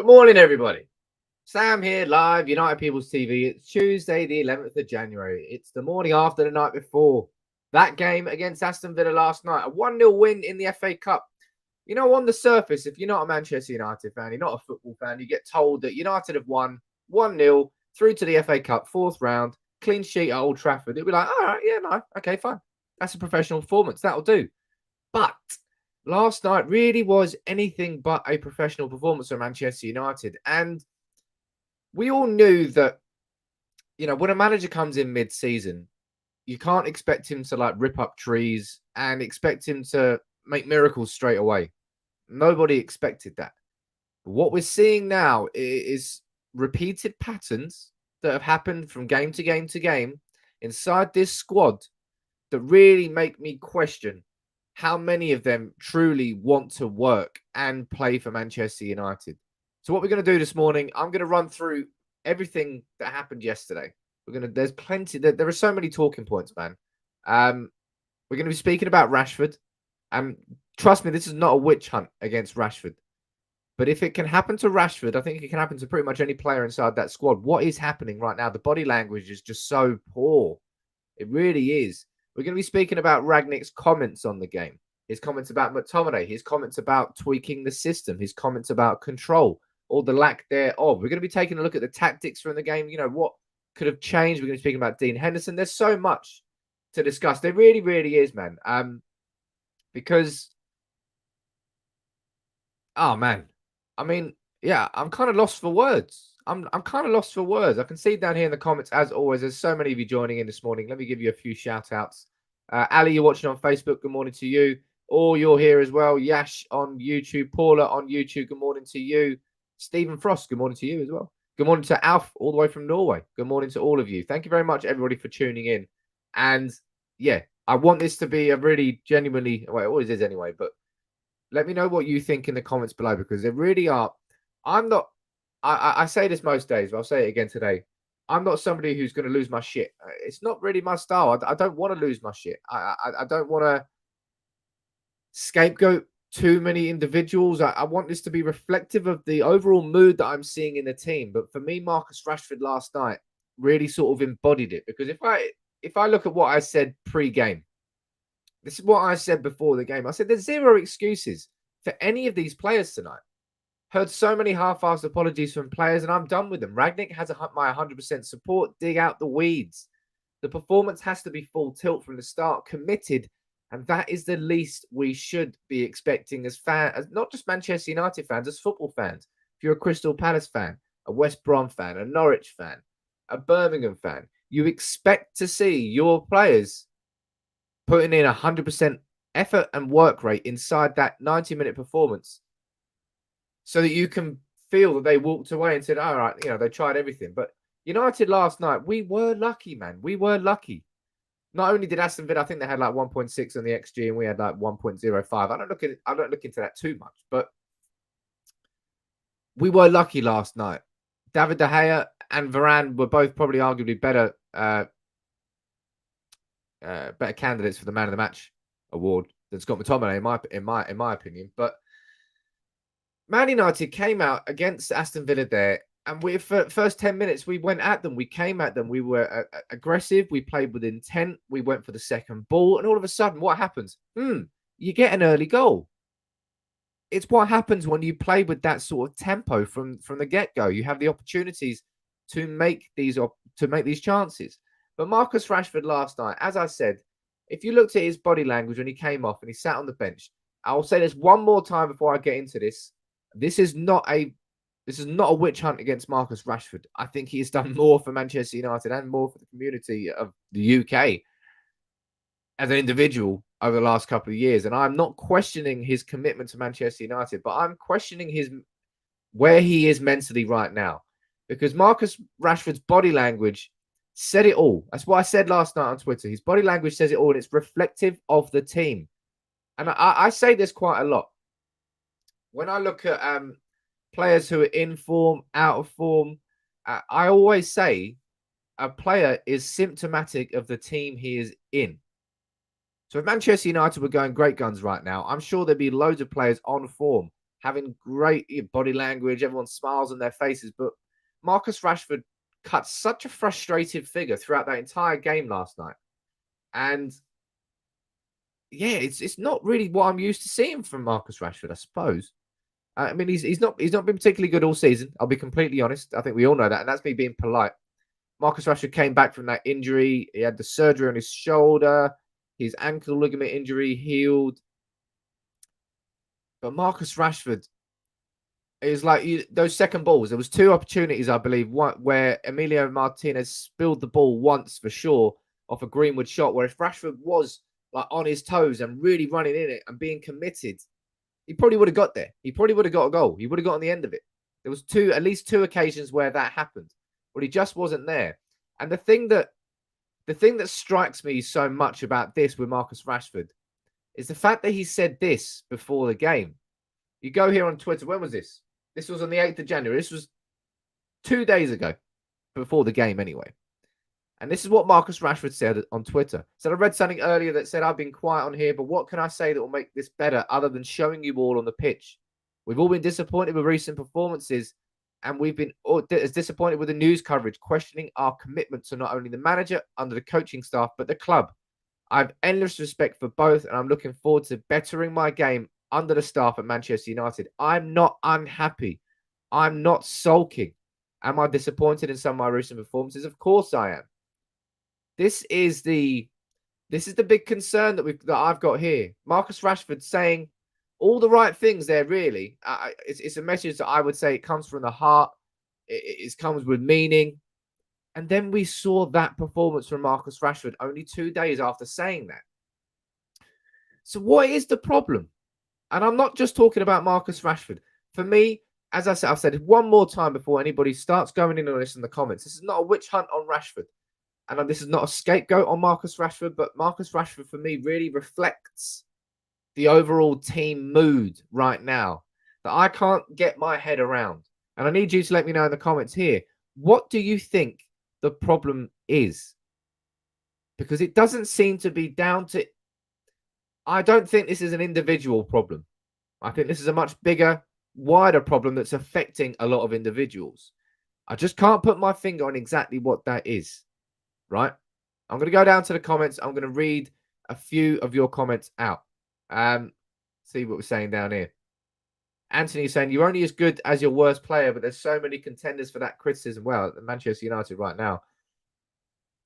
morning, everybody. Sam here, live, United People's TV. It's Tuesday, the 11th of January. It's the morning after the night before that game against Aston Villa last night. A 1-0 win in the FA Cup. You know, on the surface, if you're not a Manchester United fan, you're not a football fan, you get told that United have won 1-0 through to the FA Cup, fourth round, clean sheet at Old Trafford. It'll be like, all right, yeah, no, okay, fine. That's a professional performance. That'll do. But last night really was anything but a professional performance for Manchester United. And we all knew that, you know, when a manager comes in mid-season, you can't expect him to, like, rip up trees and expect him to make miracles straight away. Nobody expected that. But what we're seeing now is repeated patterns that have happened from game to game to game inside this squad that really make me question how many of them truly want to work and play for Manchester United. So what we're going to do this morning, I'm going to run through everything that happened yesterday. There's plenty, there are so many talking points, man. We're going to be speaking about Rashford. And trust me, this is not a witch hunt against Rashford. But if it can happen to Rashford, I think it can happen to pretty much any player inside that squad. What is happening right now? The body language is just so poor. It really is. We're going to be speaking about Rangnick's comments on the game. His comments about McTominay. His comments about tweaking the system. His comments about control or the lack thereof. We're going to be taking a look at the tactics from the game. You know, what could have changed. We're going to be speaking about Dean Henderson. There's so much to discuss. There really, really is, man. Because, oh, man. I mean, yeah, I'm kind of lost for words. I'm kind of lost for words. I can see down here in the comments, as always, there's so many of you joining in this morning. Let me give you a few shout outs. Ali, you're watching on Facebook. Good morning to you. Or you're here as well. Yash on YouTube. Paula on YouTube. Good morning to you. Stephen Frost. Good morning to you as well. Good morning to Alf, all the way from Norway. Good morning to all of you. Thank you very much, everybody, for tuning in. And yeah, I want this to be a really genuinely, well, it always is anyway, but let me know what you think in the comments below, because there really are. I say this most days, but I'll say it again today. I'm not somebody who's going to lose my shit. It's not really my style. I don't want to lose my shit. I don't want to scapegoat too many individuals. I want this to be reflective of the overall mood that I'm seeing in the team. But for me, Marcus Rashford last night really sort of embodied it. Because if I look at what I said pre-game, this is what I said before the game. I said there's zero excuses for any of these players tonight. Heard so many half-assed apologies from players, and I'm done with them. Rangnick has my 100% support. Dig out the weeds. The performance has to be full tilt from the start, committed, and that is the least we should be expecting as fans, as not just Manchester United fans, as football fans. If you're a Crystal Palace fan, a West Brom fan, a Norwich fan, a Birmingham fan, you expect to see your players putting in 100% effort and work rate inside that 90-minute performance, so that you can feel that they walked away and said, all right, you know, they tried everything. But United last night, we were lucky, man. We were lucky. Not only did Aston Villa, I think they had like 1.6 on the XG and we had like 1.05. I don't look into that too much, but we were lucky last night. David De Gea and Varane were both probably arguably better candidates for the Man of the Match award than Scott McTominay, in my opinion. But Man United came out against Aston Villa there, and for the first 10 minutes, we went at them. We came at them. We were aggressive. We played with intent. We went for the second ball, and all of a sudden, what happens? You get an early goal. It's what happens when you play with that sort of tempo from the get-go. You have the opportunities to make these chances. But Marcus Rashford last night, as I said, if you looked at his body language when he came off and he sat on the bench, I'll say this one more time before I get into this. This is not a witch hunt against Marcus Rashford. I think he has done more for Manchester United and more for the community of the UK as an individual over the last couple of years. And I'm not questioning his commitment to Manchester United, but I'm questioning where he is mentally right now. Because Marcus Rashford's body language said it all. That's what I said last night on Twitter. His body language says it all, and it's reflective of the team. And I say this quite a lot. When I look at players who are in form, out of form, I always say a player is symptomatic of the team he is in. So if Manchester United were going great guns right now, I'm sure there'd be loads of players on form, having great body language. Everyone smiles on their faces. But Marcus Rashford cut such a frustrated figure throughout that entire game last night. And yeah, it's not really what I'm used to seeing from Marcus Rashford, I suppose. I mean, he's not been particularly good all season. I'll be completely honest. I think we all know that, and that's me being polite. Marcus Rashford came back from that injury. He had the surgery on his shoulder. His ankle ligament injury healed. But Marcus Rashford is like those second balls. There was 2 opportunities, I believe, one where Emilio Martinez spilled the ball once for sure off a Greenwood shot, where if Rashford was like on his toes and really running in it and being committed, he probably would have got there. He probably would have got a goal. He would have got on the end of it. There was at least two occasions where that happened, but he just wasn't there. And the thing that strikes me so much about this with Marcus Rashford is the fact that he said this before the game. You go here on Twitter. When was this? This was on the 8th of January. This was 2 days ago, before the game anyway. And this is what Marcus Rashford said on Twitter. So I read something earlier that said, I've been quiet on here, but what can I say that will make this better other than showing you all on the pitch? We've all been disappointed with recent performances, and we've been as disappointed with the news coverage, questioning our commitment to not only the manager under the coaching staff, but the club. I have endless respect for both, and I'm looking forward to bettering my game under the staff at Manchester United. I'm not unhappy. I'm not sulking. Am I disappointed in some of my recent performances? Of course I am. This is the big concern that I've got here. Marcus Rashford saying all the right things there. Really, it's a message that I would say it comes from the heart. It comes with meaning. And then we saw that performance from Marcus Rashford only 2 days after saying that. So what is the problem? And I'm not just talking about Marcus Rashford. For me, as I said, I've said it one more time before anybody starts going in on this in the comments. This is not a witch hunt on Rashford. And this is not a scapegoat on Marcus Rashford, but Marcus Rashford, for me, really reflects the overall team mood right now that I can't get my head around. And I need you to let me know in the comments here. What do you think the problem is? Because it doesn't seem to be down to... I don't think this is an individual problem. I think this is a much bigger, wider problem that's affecting a lot of individuals. I just can't put my finger on exactly what that is. Right? I'm going to go down to the comments. I'm going to read a few of your comments out. See what we're saying down here. Anthony is saying, you're only as good as your worst player, but there's so many contenders for that criticism. Well, at Manchester United right now.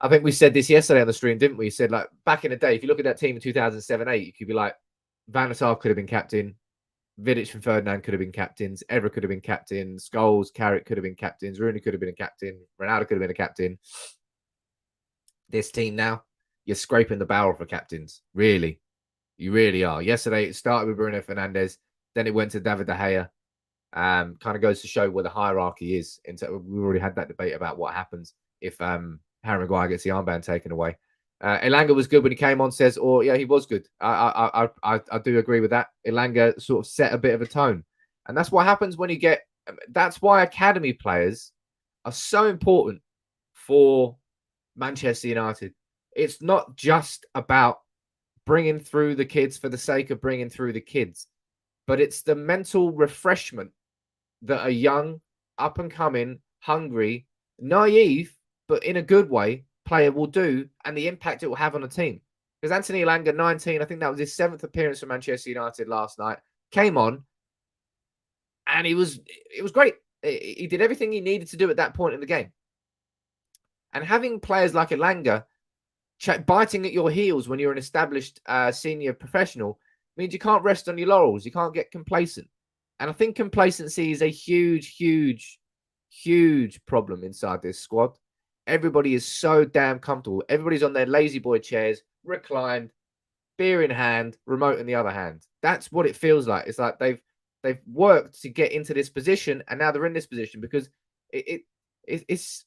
I think we said this yesterday on the stream, didn't we? We said, like, back in the day, if you look at that team in 2007-8, you could be like, Van der Sar could have been captain. Vidic and Ferdinand could have been captains. Evra could have been captain. Scholes, Carrick could have been captains. Rooney could have been a captain. Ronaldo could have been a captain. This team now, you're scraping the barrel for captains. Really. You really are. Yesterday, it started with Bruno Fernandes. Then it went to David De Gea. Kind of goes to show where the hierarchy is. We've already had that debate about what happens if Harry Maguire gets the armband taken away. Elanga was good when he came on, says, yeah, he was good. I do agree with that. Elanga sort of set a bit of a tone. And that's what happens when you get... That's why academy players are so important for Manchester United. It's not just about bringing through the kids for the sake of bringing through the kids, but it's the mental refreshment that a young, up-and-coming, hungry, naive, but in a good way, player will do, and the impact it will have on a team. Because Anthony Elanga, 19, I think that was his 7th appearance for Manchester United last night, came on, and it was great. He did everything he needed to do at that point in the game. And having players like Elanga biting at your heels when you're an established senior professional means you can't rest on your laurels. You can't get complacent. And I think complacency is a huge, huge, huge problem inside this squad. Everybody is so damn comfortable. Everybody's on their lazy boy chairs, reclined, beer in hand, remote in the other hand. That's what it feels like. It's like they've worked to get into this position, and now they're in this position because it's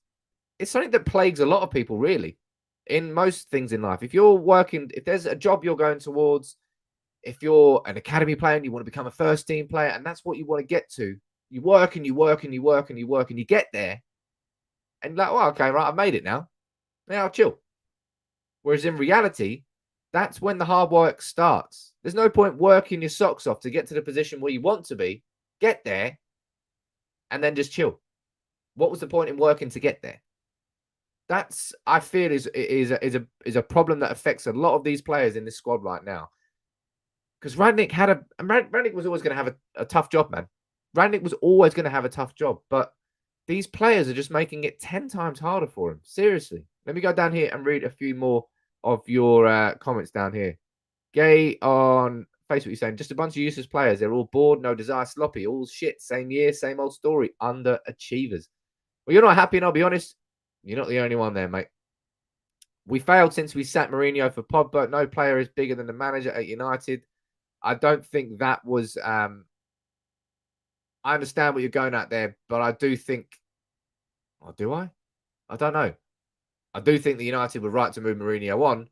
something that plagues a lot of people, really, in most things in life. If you're working, if there's a job you're going towards, if you're an academy player and you want to become a first team player, and that's what you want to get to, you work and you work and you work and you work and you get there, and like, well, okay, right, I've made it now. Now I'll chill. Whereas in reality, that's when the hard work starts. There's no point working your socks off to get to the position where you want to be Get there and then just chill. What was the point in working to get there? That's, I feel, is a problem that affects a lot of these players in this squad right now. Because Rangnick was always going to have a tough job, man. Rangnick was always going to have a tough job, but these players are just making it 10 times harder for him. Seriously. Let me go down here and read a few more of your comments down here. Gay on Facebook, you're saying, just a bunch of useless players. They're all bored, no desire, sloppy, all shit. Same year, same old story. Underachievers. Well, you're not happy, and I'll be honest, you're not the only one there, mate. We failed since we sacked Mourinho for Pogba. No player is bigger than the manager at United. I don't think that was... I understand what you're going at there, but I do think... Oh, do I? I don't know. I do think the United were right to move Mourinho on,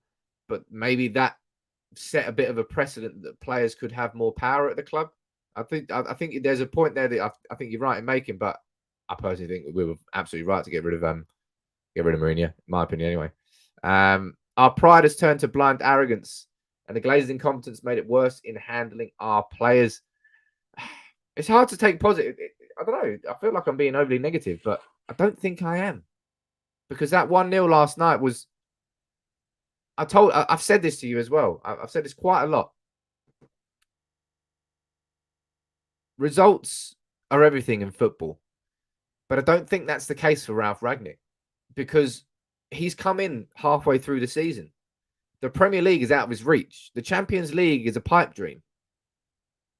but maybe that set a bit of a precedent that players could have more power at the club. I think there's a point there that I think you're right in making, but I personally think we were absolutely right to get rid of Mourinho, in my opinion, anyway. Our pride has turned to blind arrogance, and the Glazers' incompetence made it worse in handling our players. It's hard to take positive. I don't know. I feel like I'm being overly negative, but I don't think I am. Because that 1-0 last night was... I've said this to you as well. I've said this quite a lot. Results are everything in football. But I don't think that's the case for Ralf Rangnick. Because he's come in halfway through the season. The Premier League is out of his reach. The Champions League is a pipe dream.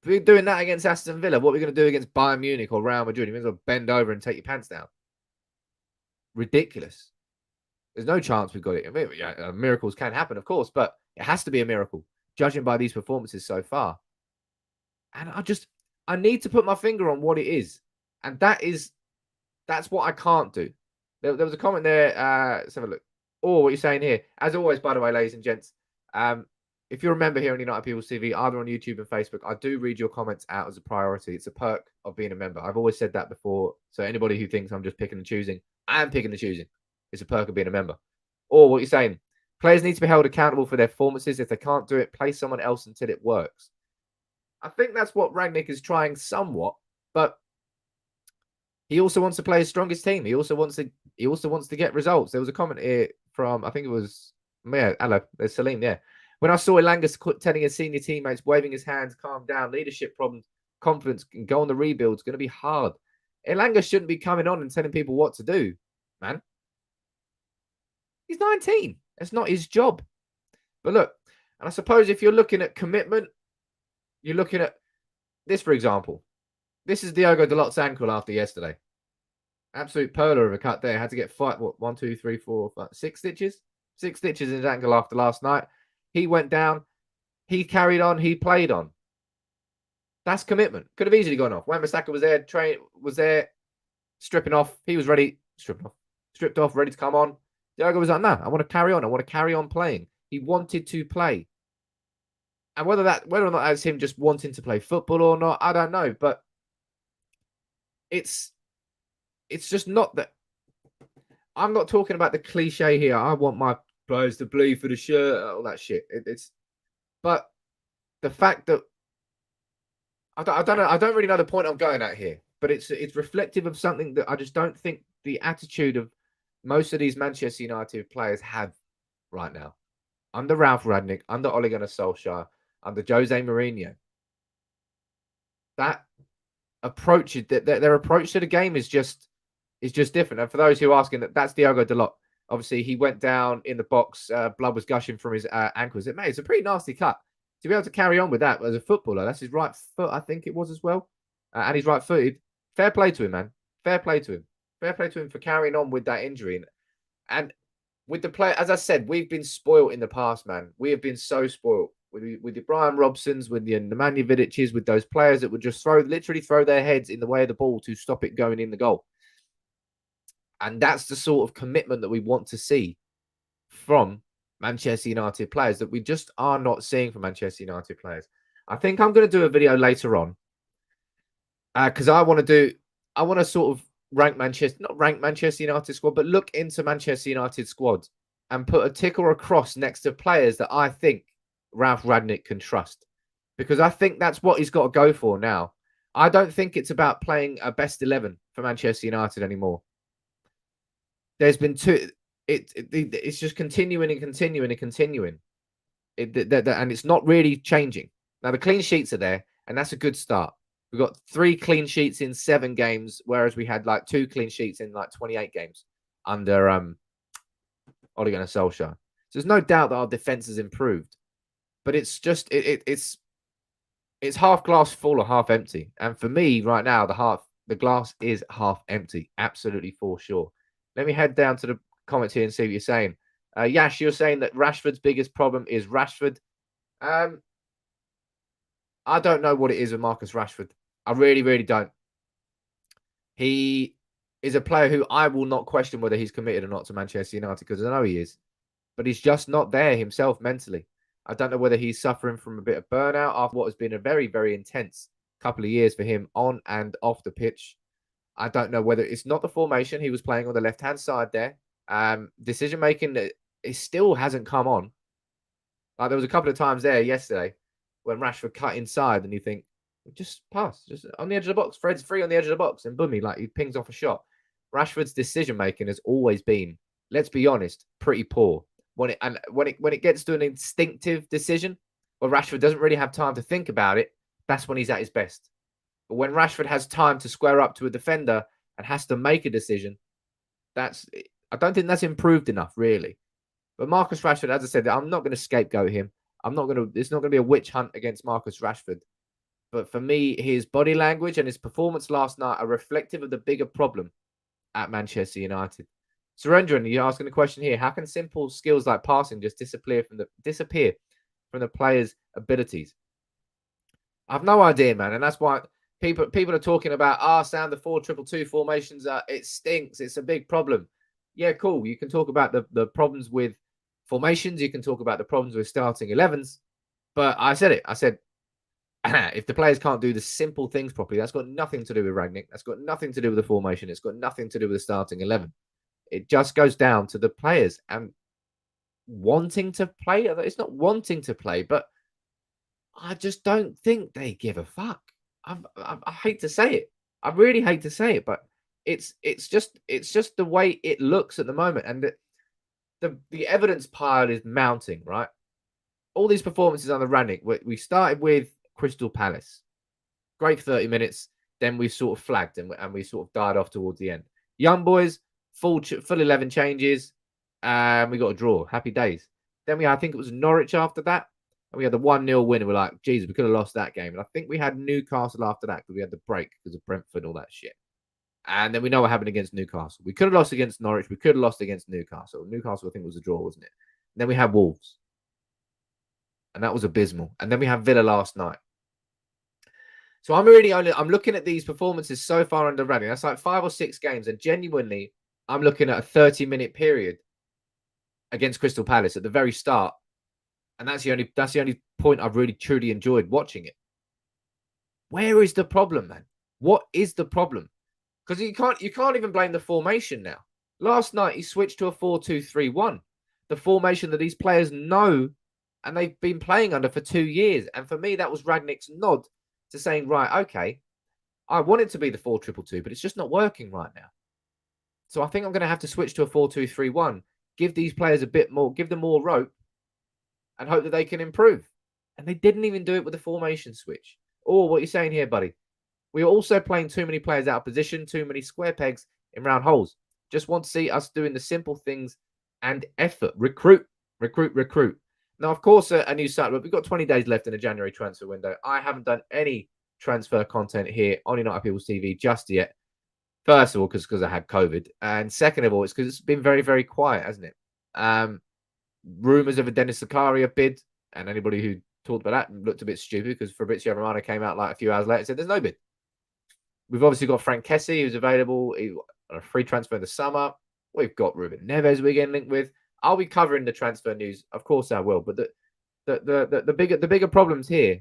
If we're doing that against Aston Villa, what are we going to do against Bayern Munich or Real Madrid? You may as well bend over and take your pants down. Ridiculous. There's no chance we've got it. I mean, yeah, miracles can happen, of course, but it has to be a miracle, judging by these performances so far. And I need to put my finger on what it is. And that's what I can't do. There was a comment there. Let's have a look. Oh, what you're saying here. As always, by the way, ladies and gents, if you're a member here on United People's TV, either on YouTube and Facebook, I do read your comments out as a priority. It's a perk of being a member. I've always said that before. So anybody who thinks I'm just picking and choosing, I am picking and choosing. It's a perk of being a member. Or what you're saying, players need to be held accountable for their performances. If they can't do it, play someone else until it works. I think that's what Rangnick is trying somewhat, but he also wants to play his strongest team. He also wants to get results. There was a comment here from, I think it was, yeah, hello, there's Salim, yeah. When I saw Elanga telling his senior teammates, waving his hands, calm down, leadership problems, confidence, and go on the rebuild, it's going to be hard. Elanga shouldn't be coming on and telling people what to do, man. He's 19. That's not his job. But look, and I suppose if you're looking at commitment, you're looking at this, for example. This is Diogo Dalot's ankle after yesterday. Absolute perler of a cut there. Had to get 1, 2, 3, 4, 5, 6 stitches? 6 stitches in his ankle after last night. He went down. He carried on. He played on. That's commitment. Could have easily gone off. Wan-Bissaka was there, stripping off. He was ready. Stripped off, ready to come on. Diogo was like, no, I want to carry on. I want to carry on playing. He wanted to play. And whether or not that's him just wanting to play football or not, I don't know. But it's just not that. I'm not talking about the cliche here. I want my players to bleed for the shirt, all that shit. But the fact that I don't know. I don't really know the point I'm going at here. But it's reflective of something that I just don't think the attitude of most of these Manchester United players have right now. Under Ralf Rangnick, under Ole Gunnar Solskjaer, under Jose Mourinho. That approach, their approach to the game is just different. And for those who are asking, that's Diogo Dalot. Obviously, he went down in the box. Blood was gushing from his ankles. It's a pretty nasty cut. To be able to carry on with that as a footballer, that's his right foot, I think it was as well. And he's right-footed. Fair play to him, man. Fair play to him. Fair play to him for carrying on with that injury. And with the player, as I said, we've been spoiled in the past, man. We have been so spoiled. With the Brian Robsons, with the Nemanja Vidics, with those players that would just literally throw their heads in the way of the ball to stop it going in the goal. And that's the sort of commitment that we want to see from Manchester United players that we just are not seeing from Manchester United players. I think I'm going to do a video later on because I want to sort of not rank Manchester United squad, but look into Manchester United squad and put a tick or a cross next to players that I think Ralf Rangnick can trust. Because I think that's what he's got to go for now. I don't think it's about playing a best 11 for Manchester United anymore. There's been two. It's just continuing and continuing and continuing. And it's not really changing. Now, the clean sheets are there, and that's a good start. We've got 3 clean sheets in 7 games, whereas we had like 2 clean sheets in like 28 games under Ole Gunnar Solskjaer. So there's no doubt that our defense has improved, but it's just it's half glass full or half empty. And for me, right now, the glass is half empty, absolutely for sure. Let me head down to the comments here and see what you're saying. Yash, you're saying that Rashford's biggest problem is Rashford. I don't know what it is with Marcus Rashford. I really, really don't. He is a player who I will not question whether he's committed or not to Manchester United, because I know he is. But he's just not there himself mentally. I don't know whether he's suffering from a bit of burnout after what has been a very, very intense couple of years for him on and off the pitch. I don't know whether it's not the formation. He was playing on the left-hand side there. Decision-making, it still hasn't come on. Like, there was a couple of times there yesterday when Rashford cut inside and you think, just pass, just on the edge of the box. Fred's free on the edge of the box, and boom, he pings off a shot. Rashford's decision-making has always been, let's be honest, pretty poor. When it gets to an instinctive decision, where Rashford doesn't really have time to think about it, that's when he's at his best. But when Rashford has time to square up to a defender and has to make a decision, I don't think that's improved enough, really. But Marcus Rashford, as I said, I'm not going to scapegoat him. It's not going to be a witch hunt against Marcus Rashford. But for me, his body language and his performance last night are reflective of the bigger problem at Manchester United. Surendran, you're asking the question here: how can simple skills like passing just disappear from the players' abilities? I have no idea, man, and that's why people are talking about Sam, the 4-2-2 formations. It stinks. It's a big problem. Yeah, cool. You can talk about the problems with formations. You can talk about the problems with starting 11s. But I said it. I said, if the players can't do the simple things properly, that's got nothing to do with Rangnick. That's got nothing to do with the formation. It's got nothing to do with the starting 11. It just goes down to the players and wanting to play. It's not wanting to play, but I just don't think they give a fuck. I hate to say it. I really hate to say it, but it's just the way it looks at the moment, and the evidence pile is mounting. Right, all these performances under Rangnick. We started with Crystal Palace, great 30 minutes. Then we sort of flagged and we sort of died off towards the end. Young boys, full 11 changes, and we got a draw. Happy days. Then I think it was Norwich after that, and we had the 1-0 win. And we're like, Jesus, we could have lost that game. And I think we had Newcastle after that because we had the break because of Brentford and all that shit. And then we know what happened against Newcastle. We could have lost against Norwich. We could have lost against Newcastle. Newcastle, I think, was a draw, wasn't it? And then we had Wolves, and that was abysmal. And then we had Villa last night. So I'm looking at these performances so far under Rangnick. That's like 5 or 6 games, and genuinely, I'm looking at a 30-minute period against Crystal Palace at the very start, and that's the only point I've really truly enjoyed watching it. Where is the problem, man? What is the problem? Because you can't even blame the formation now. Last night he switched to a 4-2-3-1, the formation that these players know and they've been playing under for 2 years. And for me, that was Rangnick's nod to saying, right, okay, I want it to be the 4-2-2, but it's just not working right now. So I think I'm going to have to switch to a 4-2-3-1, give these players a bit more, give them more rope, and hope that they can improve. And they didn't even do it with the formation switch. Oh, what are you saying here, buddy? We are also playing too many players out of position, too many square pegs in round holes. Just want to see us doing the simple things and effort. Recruit. Now, of course, a new site, but we've got 20 days left in the January transfer window. I haven't done any transfer content here on United People's TV just yet. First of all, because I had COVID. And second of all, it's because it's been very, very quiet, hasn't it? Rumours of a Dennis Zakaria bid. And anybody who talked about that looked a bit stupid because Fabrizio Romano came out like a few hours later and said there's no bid. We've obviously got Frank Kessie, who's available on a free transfer in the summer. We've got Ruben Neves we're getting linked with. I'll be covering the transfer news. Of course I will. But the bigger problems here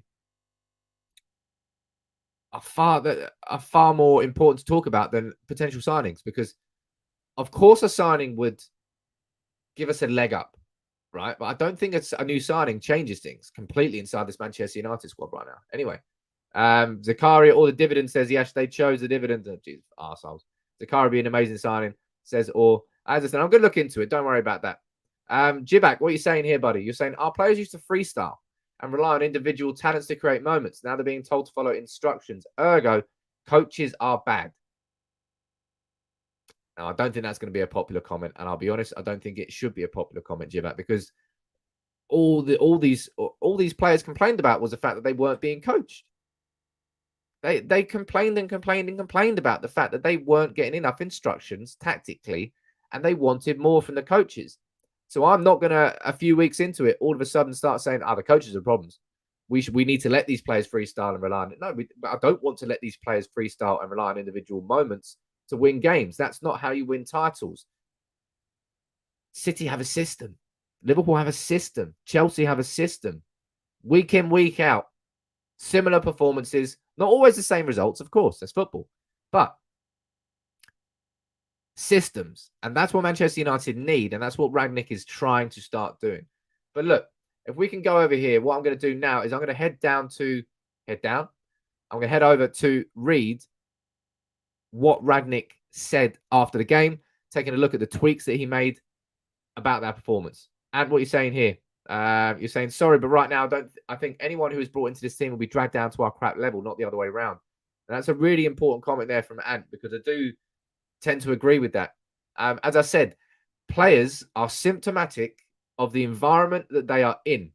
are far more important to talk about than potential signings, because of course a signing would give us a leg up, right? But I don't think a new signing changes things completely inside this Manchester United squad right now. Anyway, Zakaria, all the dividend says yes, they chose the dividend. Oh, Jesus, arseholes. Zakaria be an amazing signing, says or. As I said, I'm going to look into it. Don't worry about that. Jibak, what are you saying here, buddy? You're saying our players used to freestyle and rely on individual talents to create moments. Now they're being told to follow instructions. Ergo, coaches are bad. Now, I don't think that's going to be a popular comment. And I'll be honest, I don't think it should be a popular comment, Jibak, because all these players complained about was the fact that they weren't being coached. They complained and complained and complained about the fact that they weren't getting enough instructions tactically, and they wanted more from the coaches. So I'm not going to, a few weeks into it, all of a sudden start saying, the coaches are problems. We need to let these players freestyle and rely on it. No, I don't want to let these players freestyle and rely on individual moments to win games. That's not how you win titles. City have a system. Liverpool have a system. Chelsea have a system. Week in, week out. Similar performances. Not always the same results, of course. That's football. But systems. And that's what Manchester United need. And that's what Rangnick is trying to start doing. But look, if we can go over here, what I'm going to do now is I'm going to head down. I'm going to head over to read what Rangnick said after the game, taking a look at the tweaks that he made about that performance. And what you're saying here. You're saying, sorry, but right now, I think anyone who is brought into this team will be dragged down to our crap level, not the other way around. And that's a really important comment there from Ant, because I do tend to agree with that. As I said, players are symptomatic of the environment that they are in.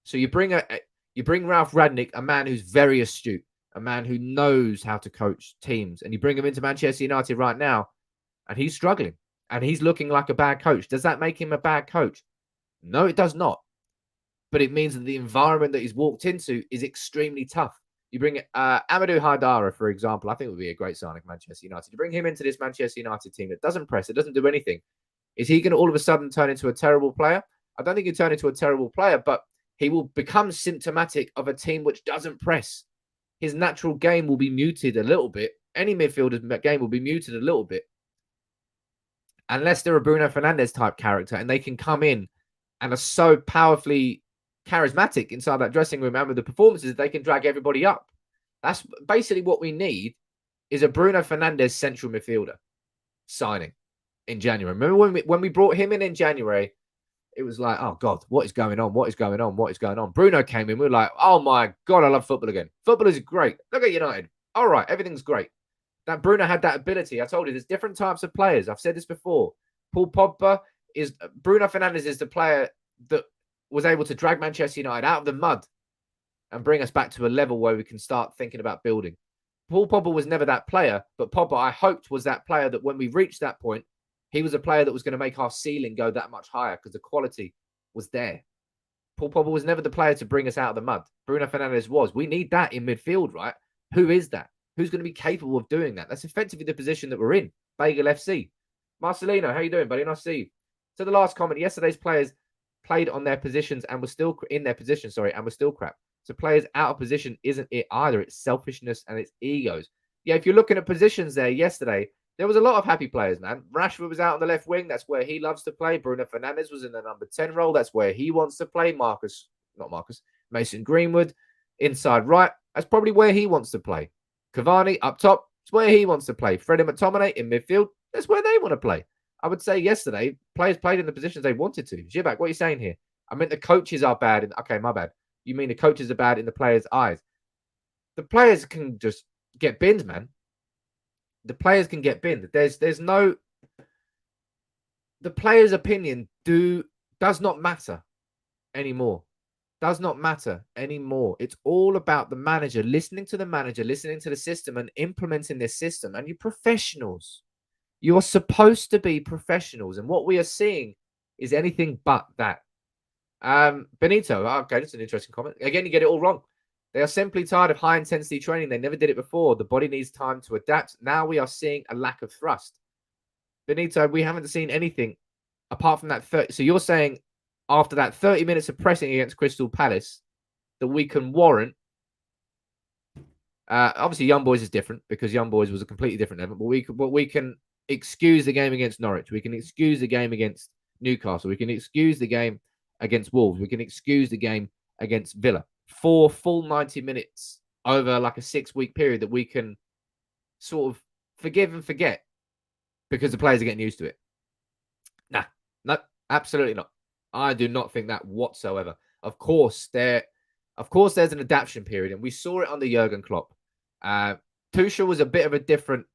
So you bring Ralf Rangnick, a man who's very astute, a man who knows how to coach teams, and you bring him into Manchester United right now, and he's struggling, and he's looking like a bad coach. Does that make him a bad coach? No, it does not. But it means that the environment that he's walked into is extremely tough. You bring Amadou Haidara, for example, I think would be a great signing for Manchester United. You bring him into this Manchester United team that doesn't press, it doesn't do anything. Is he going to all of a sudden turn into a terrible player? I don't think he'll turn into a terrible player, but he will become symptomatic of a team which doesn't press. His natural game will be muted a little bit. Any midfielder's game will be muted a little bit. Unless they're a Bruno Fernandes type character and they can come in and are so powerfully charismatic inside that dressing room and with the performances, they can drag everybody up. That's basically what we need, is a Bruno Fernandes central midfielder signing in January. Remember when we brought him in January, it was like, oh God, what is going on? What is going on? What is going on? Bruno came in, we were like, oh my God, I love football again. Football is great. Look at United. All right, everything's great. That Bruno had that ability. I told you, there's different types of players. I've said this before. Paul Pogba Bruno Fernandes is the player that was able to drag Manchester United out of the mud and bring us back to a level where we can start thinking about building. Paul Pogba was never that player, but Pogba, I hoped, was that player that when we reached that point, he was a player that was going to make our ceiling go that much higher because the quality was there. Paul Pogba was never the player to bring us out of the mud. Bruno Fernandes was. We need that in midfield, right? Who is that? Who's going to be capable of doing that? That's effectively the position that we're in. Bagel FC. Marcelino, how you doing, buddy? Nice to see you. So the last comment, yesterday's players played on their positions and were still in their position, and were still crap. So players out of position isn't it either. It's selfishness and it's egos. Yeah, if you're looking at positions there yesterday, there was a lot of happy players, man. Rashford was out on the left wing. That's where he loves to play. Bruno Fernandes was in the number 10 role. That's where he wants to play. Mason Greenwood, inside right. That's probably where he wants to play. Cavani up top. It's where he wants to play. Fred and McTominay in midfield. That's where they want to play. I would say yesterday, players played in the positions they wanted to. Jibak, what are you saying here? I mean, the coaches are bad. Okay, my bad. You mean the coaches are bad in the players' eyes? The players can just get binned, man. The players can get binned. There's no... The player's opinion does not matter anymore. Does not matter anymore. It's all about the manager, listening to the manager, listening to the system and implementing this system. And you're professionals. You are supposed to be professionals. And what we are seeing is anything but that. Benito, okay, that's an interesting comment. Again, you get it all wrong. They are simply tired of high-intensity training. They never did it before. The body needs time to adapt. Now we are seeing a lack of thrust. Benito, we haven't seen anything apart from that 30. So you're saying after that 30 minutes of pressing against Crystal Palace that we can warrant... obviously, Young Boys is different because Young Boys was a completely different level. But we can excuse the game against Norwich. We can excuse the game against Newcastle. We can excuse the game against Wolves. We can excuse the game against Villa. 4 full 90 minutes over like a 6-week period that we can sort of forgive and forget because the players are getting used to it. Nah, no, absolutely not. I do not think that whatsoever. Of course, there's an adaptation period, and we saw it under Jurgen Klopp. Tuchel was a bit of a different.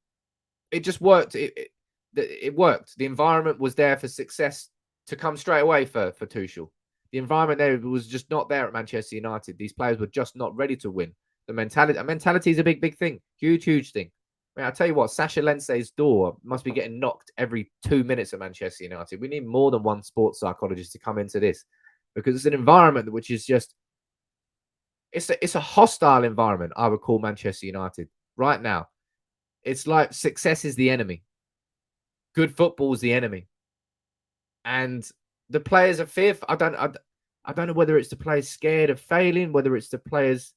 It just worked. It worked. The environment was there for success to come straight away for Tuchel. The environment there was just not there at Manchester United. These players were just not ready to win. The mentality is a big thing. Huge thing. I mean, I'll tell you what, Sasha Lensei's door must be getting knocked every 2 minutes at Manchester United. We need more than one sports psychologist to come into this, because it's an environment which is just, it's a hostile environment, I would call Manchester United right now. It's like success is the enemy. Good football is the enemy. And the players are fearful. I don't know whether it's the players scared of failing, whether it's the players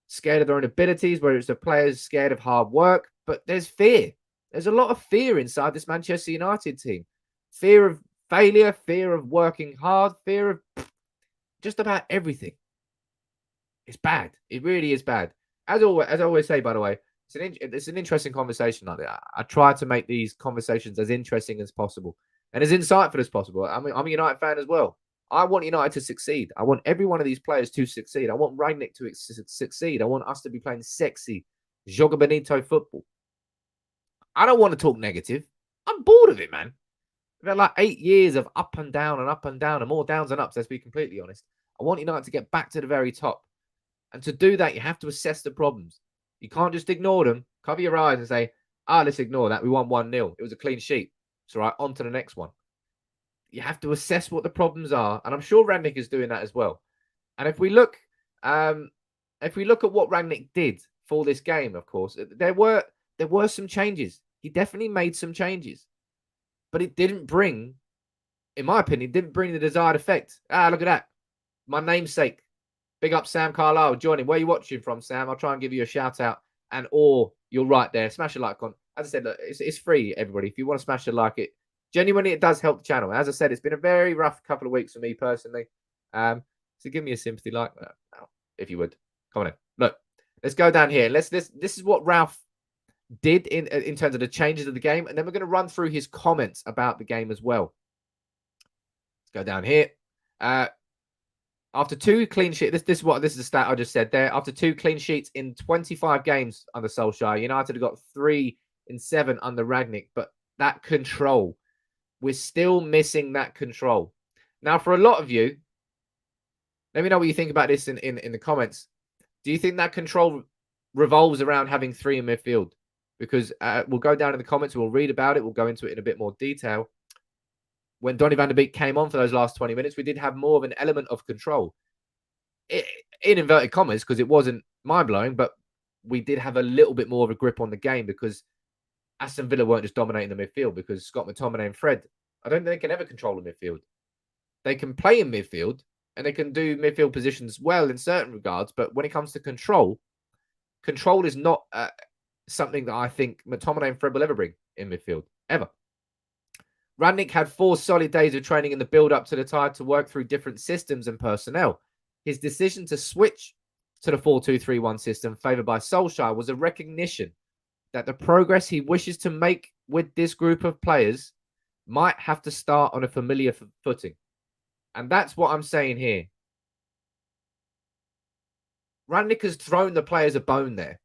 scared of their own abilities, whether it's the players scared of hard work, but there's fear. There's a lot of fear inside this Manchester United team. Fear of failure, fear of working hard, fear of just about everything. It's bad. It really is bad. As I always say, by the way, it's an interesting conversation like that. I try to make these conversations as interesting as possible and as insightful as possible. I mean, I'm a United fan as well. I want United to succeed. I want every one of these players to succeed. I want Rangnick to succeed. I want us to be playing sexy, Joga Bonito football. I don't want to talk negative. I'm bored of it, man. We've had like 8 years of up and down and more downs and ups, let's be completely honest. I want United to get back to the very top. And to do that, you have to assess the problems. You can't just ignore them, cover your eyes and say, let's ignore that. We won 1-0. It was a clean sheet. It's all right, on to the next one. You have to assess what the problems are. And I'm sure Rangnick is doing that as well. And if we look at what Rangnick did for this game, of course, there were some changes. He definitely made some changes. But it didn't bring, in my opinion, the desired effect. Look at that. My namesake. Big up Sam Carlisle joining. Where are you watching from, Sam? I'll try and give you a shout out. Or you're right there. Smash a like on. As I said, look, it's free, everybody. If you want to smash a like, genuinely, it does help the channel. As I said, it's been a very rough couple of weeks for me personally. So give me a sympathy like, if you would. Come on in. Look, let's go down here. This is what Ralf did in terms of the changes of the game, and then we're going to run through his comments about the game as well. Let's go down here. After 2 clean sheets, this is the stat I just said there. After 2 clean sheets in 25 games under Solskjaer, United have got 3 in 7 under Rangnick. But that control, we're still missing that control. Now, for a lot of you, let me know what you think about this in the comments. Do you think that control revolves around having 3 in midfield? Because we'll go down in the comments, we'll read about it, we'll go into it in a bit more detail. When Donny van de Beek came on for those last 20 minutes, we did have more of an element of control. In inverted commas, because it wasn't mind-blowing, but we did have a little bit more of a grip on the game because Aston Villa weren't just dominating the midfield, because Scott McTominay and Fred, I don't think they can ever control the midfield. They can play in midfield, and they can do midfield positions well in certain regards, but when it comes to control is not something that I think McTominay and Fred will ever bring in midfield, ever. Rangnick had 4 solid days of training in the build-up to the tie to work through different systems and personnel. His decision to switch to the 4-2-3-1 system favoured by Solskjaer was a recognition that the progress he wishes to make with this group of players might have to start on a familiar footing. And that's what I'm saying here. Rangnick has thrown the players a bone there.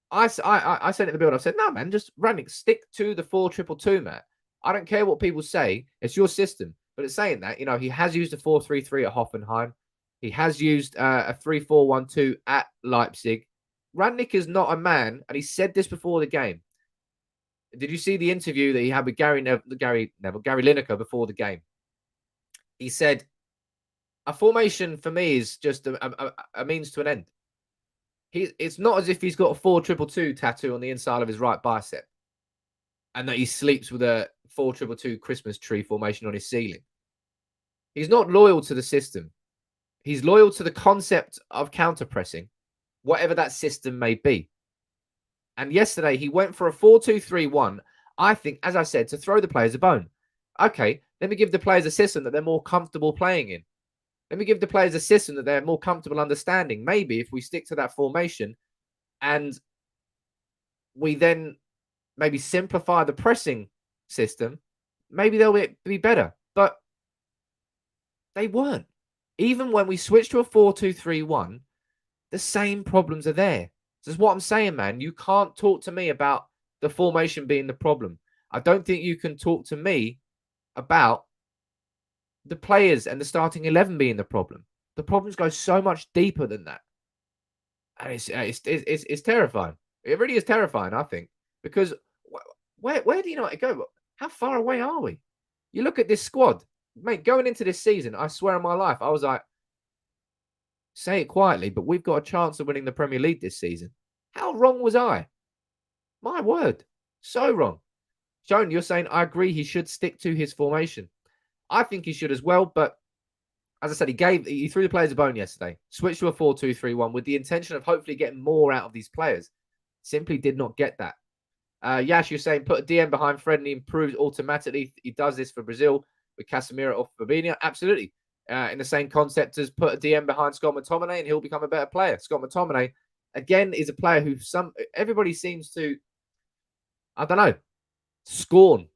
I said in the build, I said, no, man, just Rangnick, stick to the 4-2-2, man. I don't care what people say. It's your system. But it's saying that, he has used a 4-3-3 at Hoffenheim. He has used a 3-4-1-2 at Leipzig. Rangnick is not a man, and he said this before the game. Did you see the interview that he had with Gary Lineker before the game? He said, a formation for me is just a means to an end. It's not as if he's got a 4-2-2 tattoo on the inside of his right bicep and that he sleeps with a 4-2-2 Christmas tree formation on his ceiling. He's not loyal to the system. He's loyal to the concept of counter-pressing, whatever that system may be. And yesterday, he went for a 4-2-3-1, I think, as I said, to throw the players a bone. Okay, let me give the players a system that they're more comfortable playing in. Let me give the players a system that they're more comfortable understanding. Maybe if we stick to that formation and we then maybe simplify the pressing system, maybe they'll be better. But they weren't. Even when we switched to a 4-2-3-1, the same problems are there. This is what I'm saying, man. You can't talk to me about the formation being the problem. I don't think you can talk to me about the players and the starting 11 being the problem. The problems go so much deeper than that. And it's terrifying. It really is terrifying, I think. Because where do United go? How far away are we? You look at this squad. Mate, going into this season, I swear on my life, I was like, say it quietly, but we've got a chance of winning the Premier League this season. How wrong was I? My word. So wrong. Sean, you're saying, I agree he should stick to his formation. I think he should as well, but as I said, he threw the players a bone yesterday. Switched to a 4-2-3-1 with the intention of hopefully getting more out of these players. Simply did not get that. Yash, you're saying put a DM behind Fred and he improves automatically. He does this for Brazil with Casemiro off Fabinho. Absolutely. In the same concept as put a DM behind Scott McTominay and he'll become a better player. Scott McTominay, again, is a player who everybody seems to, I don't know, scorn.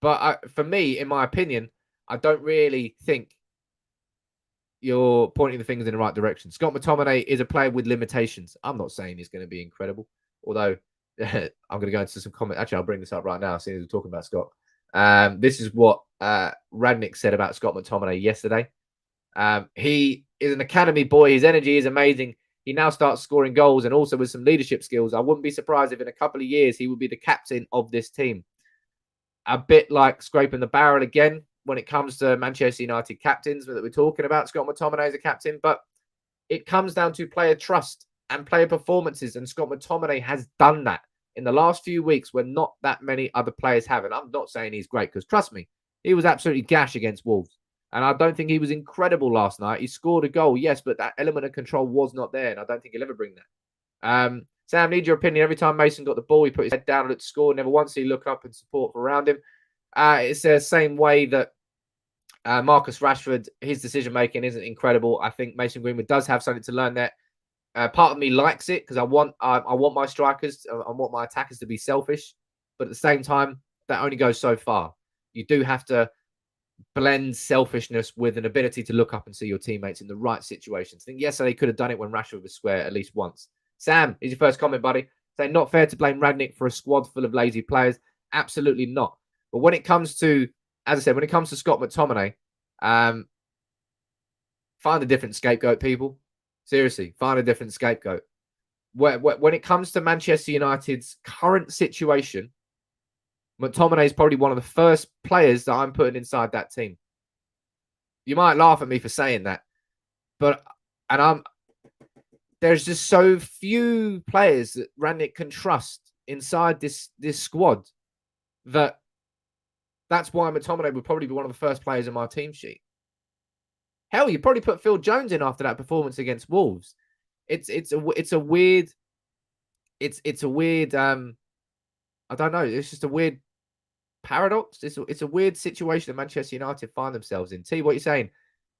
But for me, in my opinion, I don't really think you're pointing the fingers in the right direction. Scott McTominay is a player with limitations. I'm not saying he's going to be incredible, although I'm going to go into some comments. Actually, I'll bring this up right now, seeing as we're talking about Scott. This is what Rangnick said about Scott McTominay yesterday. He is an academy boy. His energy is amazing. He now starts scoring goals and also with some leadership skills. I wouldn't be surprised if in a couple of years he would be the captain of this team. A bit like scraping the barrel again when it comes to Manchester United captains that we're talking about. Scott McTominay is a captain, but it comes down to player trust and player performances, and Scott McTominay has done that in the last few weeks when not that many other players have. And I'm not saying he's great because, trust me, he was absolutely gash against Wolves. And I don't think he was incredible last night. He scored a goal, yes, but that element of control was not there, and I don't think he'll ever bring that. Sam, need your opinion. Every time Mason got the ball, he put his head down and looked to score. Never once did he look up and support around him. It's the same way that Marcus Rashford, his decision-making isn't incredible. I think Mason Greenwood does have something to learn there. Part of me likes it because I want my strikers, I want my attackers to be selfish. But at the same time, that only goes so far. You do have to blend selfishness with an ability to look up and see your teammates in the right situations. I think yesterday he could have done it when Rashford was square at least once. Sam, is your first comment, buddy. Saying not fair to blame Rangnick for a squad full of lazy players. Absolutely not. But when it comes to, as I said, when it comes to Scott McTominay, find a different scapegoat, people. Seriously, find a different scapegoat. When it comes to Manchester United's current situation, McTominay is probably one of the first players that I'm putting inside that team. You might laugh at me for saying that, but there's just so few players that Rangnick can trust inside this squad that's why McTominay would probably be one of the first players in my team sheet. Hell, you probably put Phil Jones in after that performance against Wolves. It's a weird. I don't know. It's just a weird paradox. It's a weird situation that Manchester United find themselves in. T, what you're saying?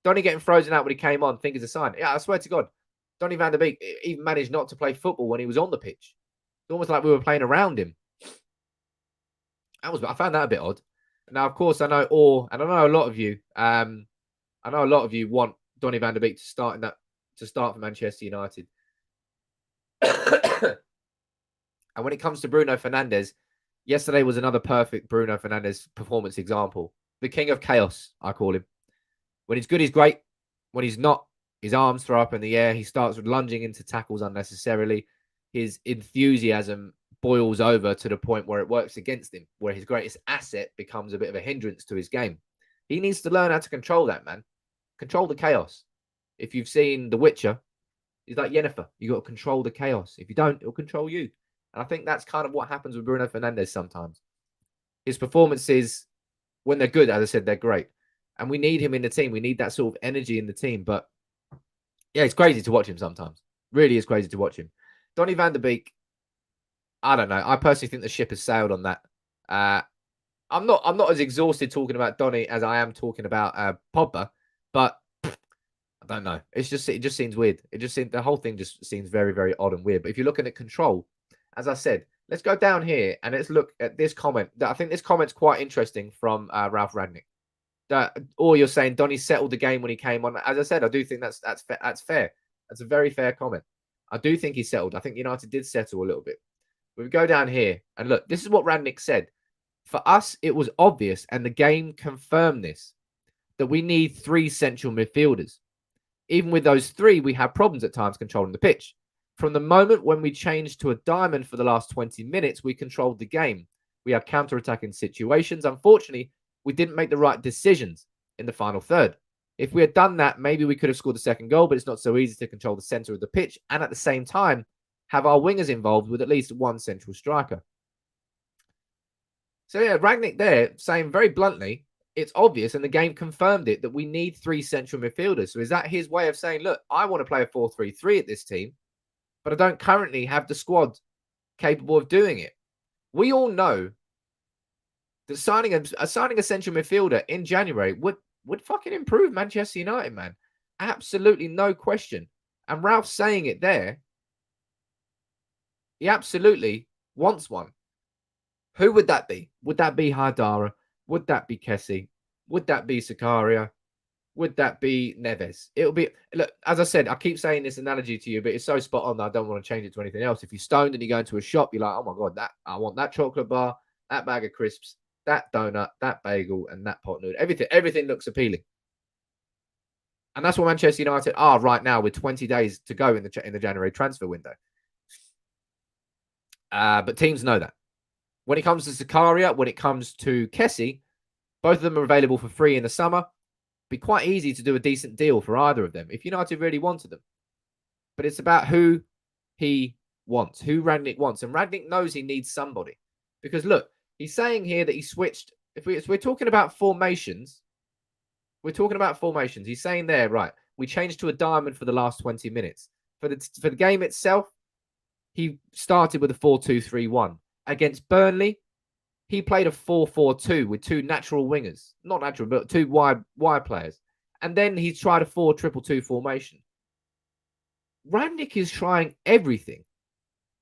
Donny getting frozen out when he came on, think is a sign. Yeah, I swear to God, Donny van der Beek even managed not to play football when he was on the pitch. It's almost like we were playing around him. I found that a bit odd. Now, of course, I know a lot of you. I know a lot of you want Donny van der Beek to start for Manchester United. And when it comes to Bruno Fernandes, yesterday was another perfect Bruno Fernandes performance example. The king of chaos, I call him. When he's good, he's great. When he's not, his arms throw up in the air. He starts lunging into tackles unnecessarily. His enthusiasm boils over to the point where it works against him, where his greatest asset becomes a bit of a hindrance to his game. He needs to learn how to control that, man. Control the chaos. If you've seen The Witcher, he's like Yennefer. You got to control the chaos. If you don't, it'll control you. And I think that's kind of what happens with Bruno Fernandes sometimes. His performances, when they're good, as I said, they're great. And we need him in the team. We need that sort of energy in the team. But yeah, it's crazy to watch him sometimes. Really is crazy to watch him. Donny van der Beek, I don't know. I personally think the ship has sailed on that. I'm not as exhausted talking about Donny as I am talking about Pogba. But I don't know. It just seems weird. The whole thing just seems very, very odd and weird. But if you're looking at control, as I said, let's go down here and let's look at this comment. I think this comment's quite interesting from Ralf Rangnick. Or you're saying Donny settled the game when he came on. As I said, I do think that's fair. That's a very fair comment. I do think he settled. I think United did settle a little bit. We go down here and look. This is what Rangnick said. For us, it was obvious, and the game confirmed this, that we need 3 central midfielders. Even with those 3, we had problems at times controlling the pitch. From the moment when we changed to a diamond for the last 20 minutes, we controlled the game. We had counter-attacking situations. Unfortunately, we didn't make the right decisions in the final third. If we had done that, maybe we could have scored the second goal, but it's not so easy to control the centre of the pitch and at the same time have our wingers involved with at least 1 central striker. So yeah, Rangnick there saying very bluntly, it's obvious, and the game confirmed it, that we need 3 central midfielders. So is that his way of saying, look, I want to play a 4-3-3 at this team, but I don't currently have the squad capable of doing it? We all know that signing a central midfielder in January would fucking improve Manchester United, man. Absolutely no question. And Ralph's saying it there. He absolutely wants one. Who would that be? Would that be Haidara? Would that be Kessie? Would that be Sakaria? Would that be Neves? It'll be, look, as I said, I keep saying this analogy to you, but it's so spot on that I don't want to change it to anything else. If you're stoned and you go into a shop, you're like, oh my God, I want that chocolate bar, that bag of crisps, that donut, that bagel, and that pot noodle. Everything looks appealing. And that's what Manchester United are right now with 20 days to go in the January transfer window. But teams know that. When it comes to Zakaria, when it comes to Kessie, both of them are available for free in the summer. It'd be quite easy to do a decent deal for either of them if United really wanted them. But it's about who he wants, who Rangnick wants. And Rangnick knows he needs somebody. Because look, he's saying here that he switched. If we're talking about formations, he's saying there, right, we changed to a diamond for the last 20 minutes. For the game itself, he started with a 4-2-3-1. Against Burnley, he played a 4-4-2 with 2 natural wingers. Not natural, but 2 wide players. And then he tried a 4-2-2 formation. Rangnick is trying everything.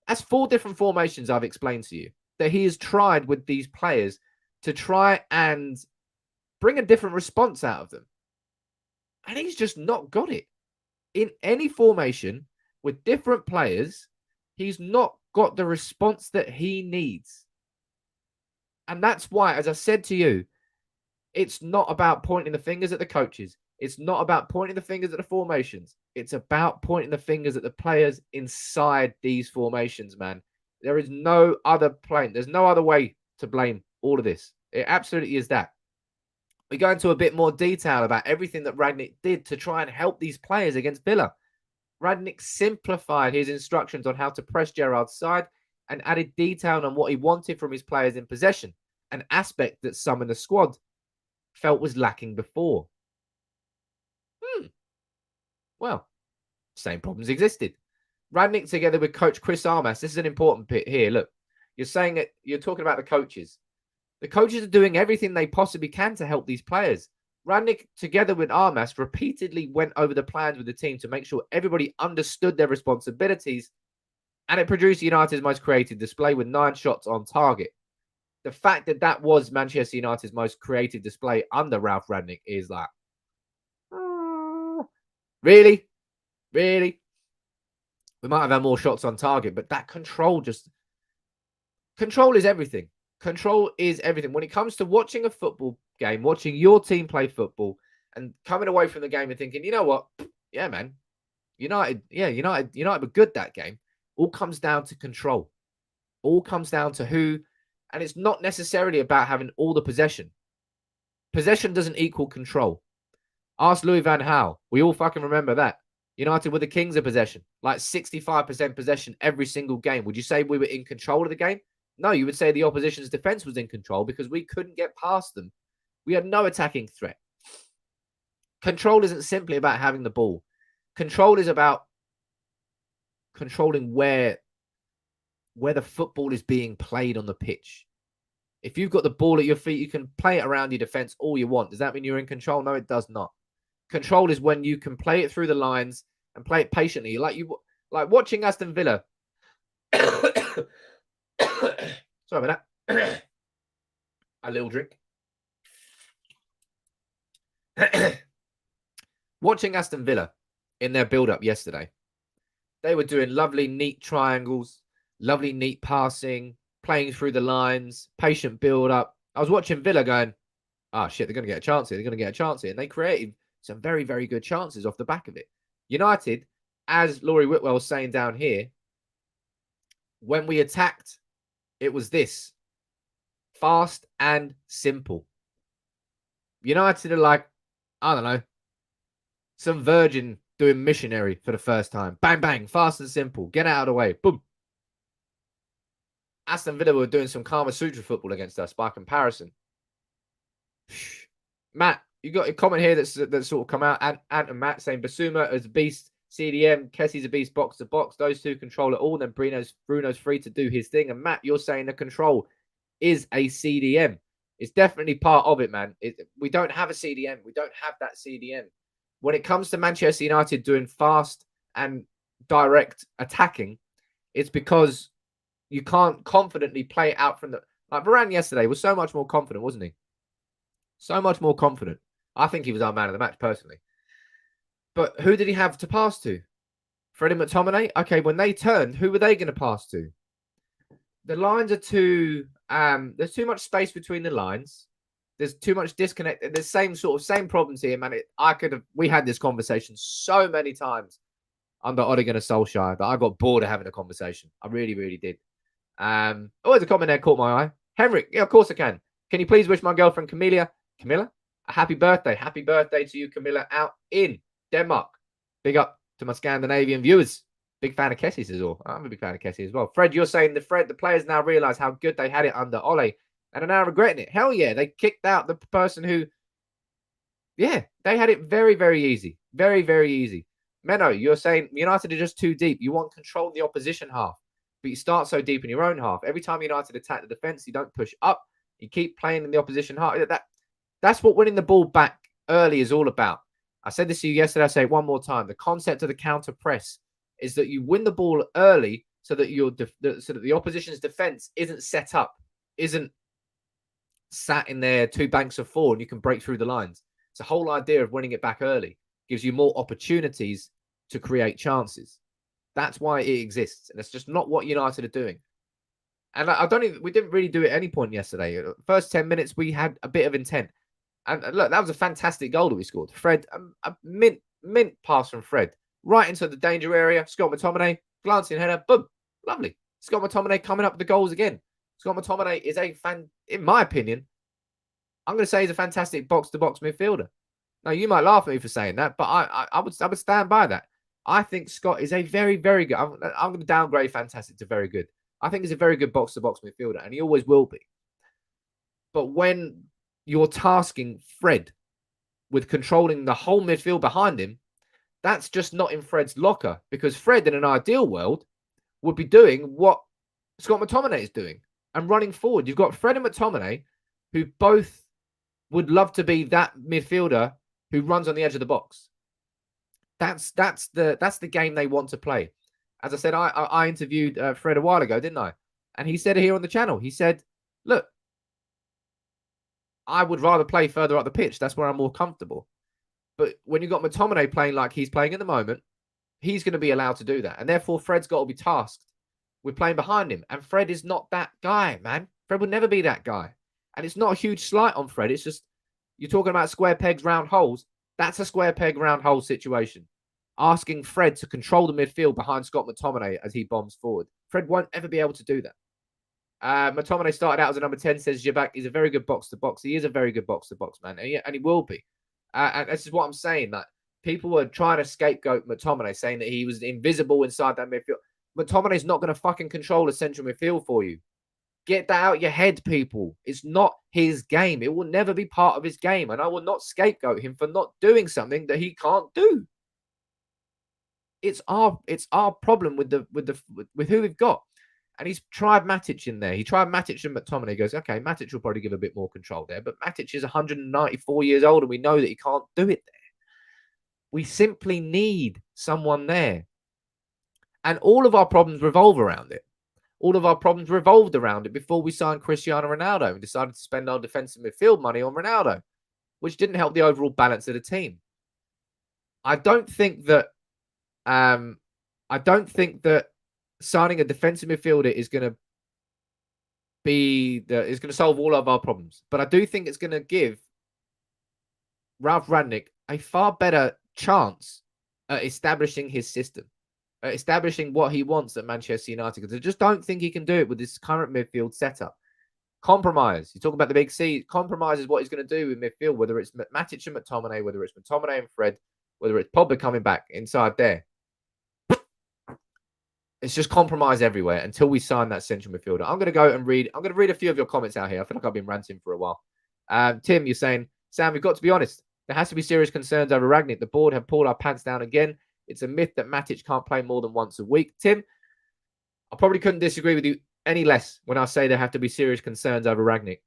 That's 4 different formations I've explained to you that he has tried with these players to try and bring a different response out of them. And he's just not got it. In any formation with different players, he's not got the response that he needs. And that's why, as I said to you, it's not about pointing the fingers at the coaches. It's not about pointing the fingers at the formations. It's about pointing the fingers at the players inside these formations, man. There is no other plan. There's no other way to blame all of this. It absolutely is that. We go into a bit more detail about everything that Rangnick did to try and help these players against Villa. Rangnick simplified his instructions on how to press Gerrard's side and added detail on what he wanted from his players in possession, an aspect that some in the squad felt was lacking before. Well, same problems existed. Rangnick, together with coach Chris Armas, this is an important bit here. Look, you're saying that you're talking about the coaches. The coaches are doing everything they possibly can to help these players. Rangnick, together with Armas, repeatedly went over the plans with the team to make sure everybody understood their responsibilities, and it produced United's most creative display with 9 shots on target. The fact that that was Manchester United's most creative display under Ralf Rangnick is like, really? Really? We might have had more shots on target, but that control is everything. Control is everything. When it comes to watching a football game, watching your team play football and coming away from the game and thinking, you know what? Yeah, man. United were good that game. All comes down to control. All comes down to who, and it's not necessarily about having all the possession. Possession doesn't equal control. Ask Louis van Gaal. We all fucking remember that. United were the kings of possession. Like 65% possession every single game. Would you say we were in control of the game? No, you would say the opposition's defense was in control because we couldn't get past them. We had no attacking threat. Control isn't simply about having the ball. Control is about controlling where the football is being played on the pitch. If you've got the ball at your feet, you can play it around your defense all you want. Does that mean you're in control? No, it does not. Control is when you can play it through the lines and play it patiently. Like watching Aston Villa. Sorry about that. A little drink. Watching Aston Villa in their build-up yesterday, they were doing lovely, neat triangles, lovely, neat passing, playing through the lines, patient build-up. I was watching Villa going, oh, shit, they're going to get a chance here. They're going to get a chance here. And they created some very, very good chances off the back of it. United, as Laurie Whitwell was saying down here, when we attacked, it was this. Fast and simple. United are like, I don't know, some virgin doing missionary for the first time. Bang, bang, fast and simple. Get out of the way. Boom. Aston Villa were doing some Kama Sutra football against us by comparison. Matt, you got a comment here that's sort of come out. Ant and Matt saying Basuma is a beast, CDM, Kessie's a beast, box to box. Those two control it all. Then Bruno's free to do his thing. And Matt, you're saying the control is a CDM. It's definitely part of it, man. We don't have a CDM. We don't have that CDM. When it comes to Manchester United doing fast and direct attacking, it's because you can't confidently play it out from the... Like Varane yesterday was so much more confident, wasn't he? So much more confident. I think he was our man of the match, personally. But who did he have to pass to? Freddie McTominay? Okay, when they turned, who were they going to pass to? The lines are too... there's too much space between the lines. There's too much disconnect. There's same problems here, man. We had this conversation so many times under Odegaard and Solskjaer that I got bored of having a conversation. I really, really did. Always a comment there caught my eye. Henrik, yeah, of course I can. Can you please wish my girlfriend Camilla, a happy birthday? Happy birthday to you, Camilla, out in Denmark. Big up to my Scandinavian viewers. Big fan of Kessie's as well. I'm a big fan of Kessie as well. Fred, you're saying the players now realise how good they had it under Ole and are now regretting it. Hell yeah, they kicked out the person who, yeah, they had it very, very easy. Very, very easy. Menno, you're saying United are just too deep. You want control in the opposition half, but you start so deep in your own half. Every time United attack the defence, you don't push up. You keep playing in the opposition half. That's what winning the ball back early is all about. I said this to you yesterday. I say it one more time. The concept of the counter press is that you win the ball early so that the opposition's defence isn't set up, isn't sat in their two banks of four, and you can break through the lines. It's the whole idea of winning it back early. Gives you more opportunities to create chances. That's why it exists. And it's just not what United are doing. And we didn't really do it at any point yesterday. First 10 minutes, we had a bit of intent. And look, that was a fantastic goal that we scored. Fred, a mint pass from Fred. Right into the danger area. Scott McTominay, glancing header. Boom. Lovely. Scott McTominay coming up with the goals again. Scott McTominay is in my opinion, I'm going to say he's a fantastic box-to-box midfielder. Now, you might laugh at me for saying that, but I would stand by that. I think Scott is a very, very good... I'm going to downgrade fantastic to very good. I think he's a very good box-to-box midfielder, and he always will be. But when you're tasking Fred with controlling the whole midfield behind him, that's just not in Fred's locker, because Fred, in an ideal world, would be doing what Scott McTominay is doing and running forward. You've got Fred and McTominay, who both would love to be that midfielder who runs on the edge of the box. That's the game they want to play. As I said, I interviewed Fred a while ago, didn't I? And he said here on the channel, he said, look, I would rather play further up the pitch. That's where I'm more comfortable. But when you've got McTominay playing like he's playing at the moment, he's going to be allowed to do that. And therefore, Fred's got to be tasked with playing behind him. And Fred is not that guy, man. Fred would never be that guy. And it's not a huge slight on Fred. It's just, you're talking about square pegs, round holes. That's a square peg, round hole situation. Asking Fred to control the midfield behind Scott McTominay as he bombs forward. Fred won't ever be able to do that. McTominay started out as a number 10, says Jabak. He's a very good box-to-box. He is a very good box-to-box, man. And he will be. And this is what I'm saying, that people were trying to scapegoat McTominay, saying that he was invisible inside that midfield. McTominay's not going to fucking control the central midfield for you. Get that out your head, people. It's not his game. It will never be part of his game. And I will not scapegoat him for not doing something that he can't do. It's our problem with who we've got. And he's tried Matic in there. He tried Matic and McTominay. He goes, okay, Matic will probably give a bit more control there. But Matic is 194 years old, and we know that he can't do it there. We simply need someone there. And all of our problems revolve around it. All of our problems revolved around it before we signed Cristiano Ronaldo and decided to spend our defensive midfield money on Ronaldo, which didn't help the overall balance of the team. I don't think that signing a defensive midfielder is going to solve all of our problems. But I do think it's going to give Ralf Rangnick a far better chance at establishing his system, at establishing what he wants at Manchester United. Because I just don't think he can do it with this current midfield setup. Compromise. You talk about the big C. Compromise is what he's going to do with midfield, whether it's Matic and McTominay, whether it's McTominay and Fred, whether it's Pogba coming back inside there. It's just compromise everywhere until we sign that central midfielder. I'm going to go and read. I'm going to read a few of your comments out here. I feel like I've been ranting for a while. Tim, you're saying, Sam, we've got to be honest. There has to be serious concerns over Rangnick. The board have pulled our pants down again. It's a myth that Matic can't play more than once a week. Tim, I probably couldn't disagree with you any less when I say there have to be serious concerns over Rangnick.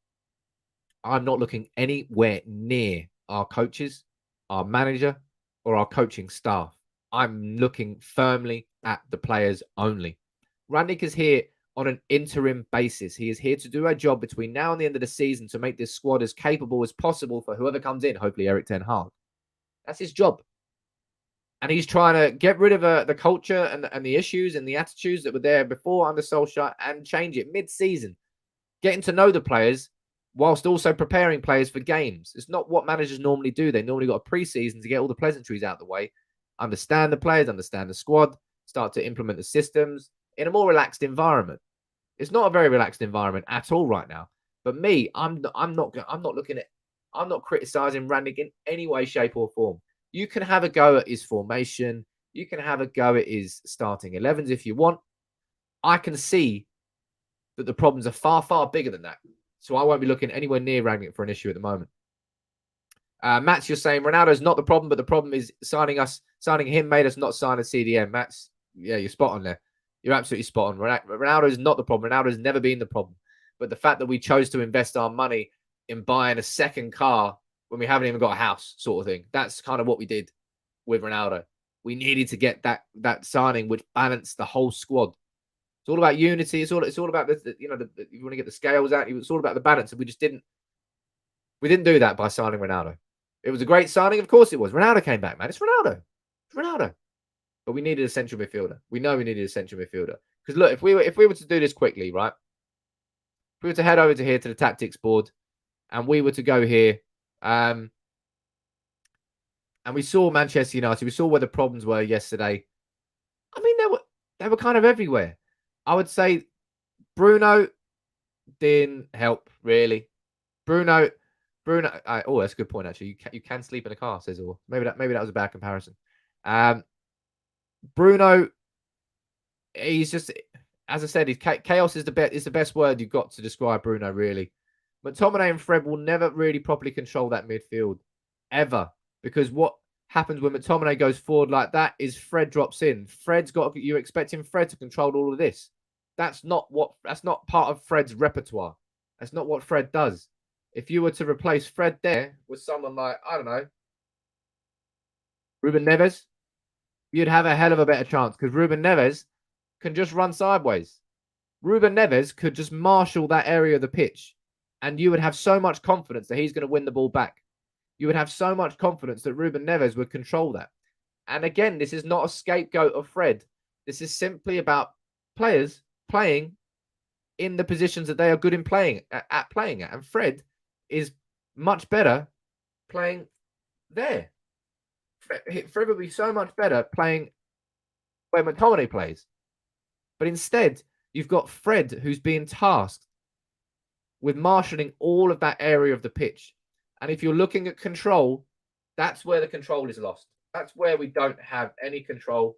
I'm not looking anywhere near our coaches, our manager, or our coaching staff. I'm looking firmly at the players only. Rangnick is here on an interim basis. He is here to do a job between now and the end of the season to make this squad as capable as possible for whoever comes in, hopefully Erik ten Hag. That's his job. And he's trying to get rid of the culture and the issues and the attitudes that were there before under Solskjaer and change it mid-season. Getting to know the players whilst also preparing players for games. It's not what managers normally do. They normally got a pre-season to get all the pleasantries out of the way, understand the players, understand the squad, start to implement the systems in a more relaxed environment. It's not a very relaxed environment at all right now. But me, I'm not criticizing Rangnick in any way, shape, or form. You can have a go at his formation. You can have a go at his starting 11s if you want. I can see that the problems are far, far bigger than that. So I won't be looking anywhere near Rangnick for an issue at the moment. Matt's, you're saying Ronaldo's not the problem, but the problem is signing him made us not sign a CDM. Matt's, yeah, you're spot on there. You're absolutely spot on. Ronaldo is not the problem. Ronaldo has never been the problem. But the fact that we chose to invest our money in buying a second car when we haven't even got a house, sort of thing. That's kind of what we did with Ronaldo. We needed to get that signing which balanced the whole squad. It's all about unity. It's all about you want to get the scales out. It's all about the balance, and we didn't do that by signing Ronaldo. It was a great signing, of course it was. Ronaldo came back, man. It's Ronaldo. It's Ronaldo. But we needed a central midfielder. We know we needed a central midfielder. Because look, if we were to do this quickly, right? If we were to head over to here to the tactics board, and we were to go here, and we saw Manchester United, we saw where the problems were yesterday. I mean, they were kind of everywhere. I would say Bruno didn't help really. Bruno. Oh, that's a good point. Actually, you can sleep in a car, says all. Maybe that was a bad comparison. Bruno, he's just, as I said, chaos is the best word you've got to describe Bruno. Really, McTominay and Fred will never really properly control that midfield ever, because what happens when McTominay goes forward like that is Fred drops in. You're expecting Fred to control all of this. That's not part of Fred's repertoire. That's not what Fred does. If you were to replace Fred there with someone like, I don't know, Ruben Neves, you'd have a hell of a better chance, because Ruben Neves can just run sideways. Ruben Neves could just marshal that area of the pitch, and you would have so much confidence that he's going to win the ball back. You would have so much confidence that Ruben Neves would control that. And again, this is not a scapegoat of Fred. This is simply about players playing in the positions that they are good in playing at. And Fred is much better playing there. Fred would be so much better playing where McTominay plays. But instead, you've got Fred who's being tasked with marshalling all of that area of the pitch. And if you're looking at control, that's where the control is lost. That's where we don't have any control.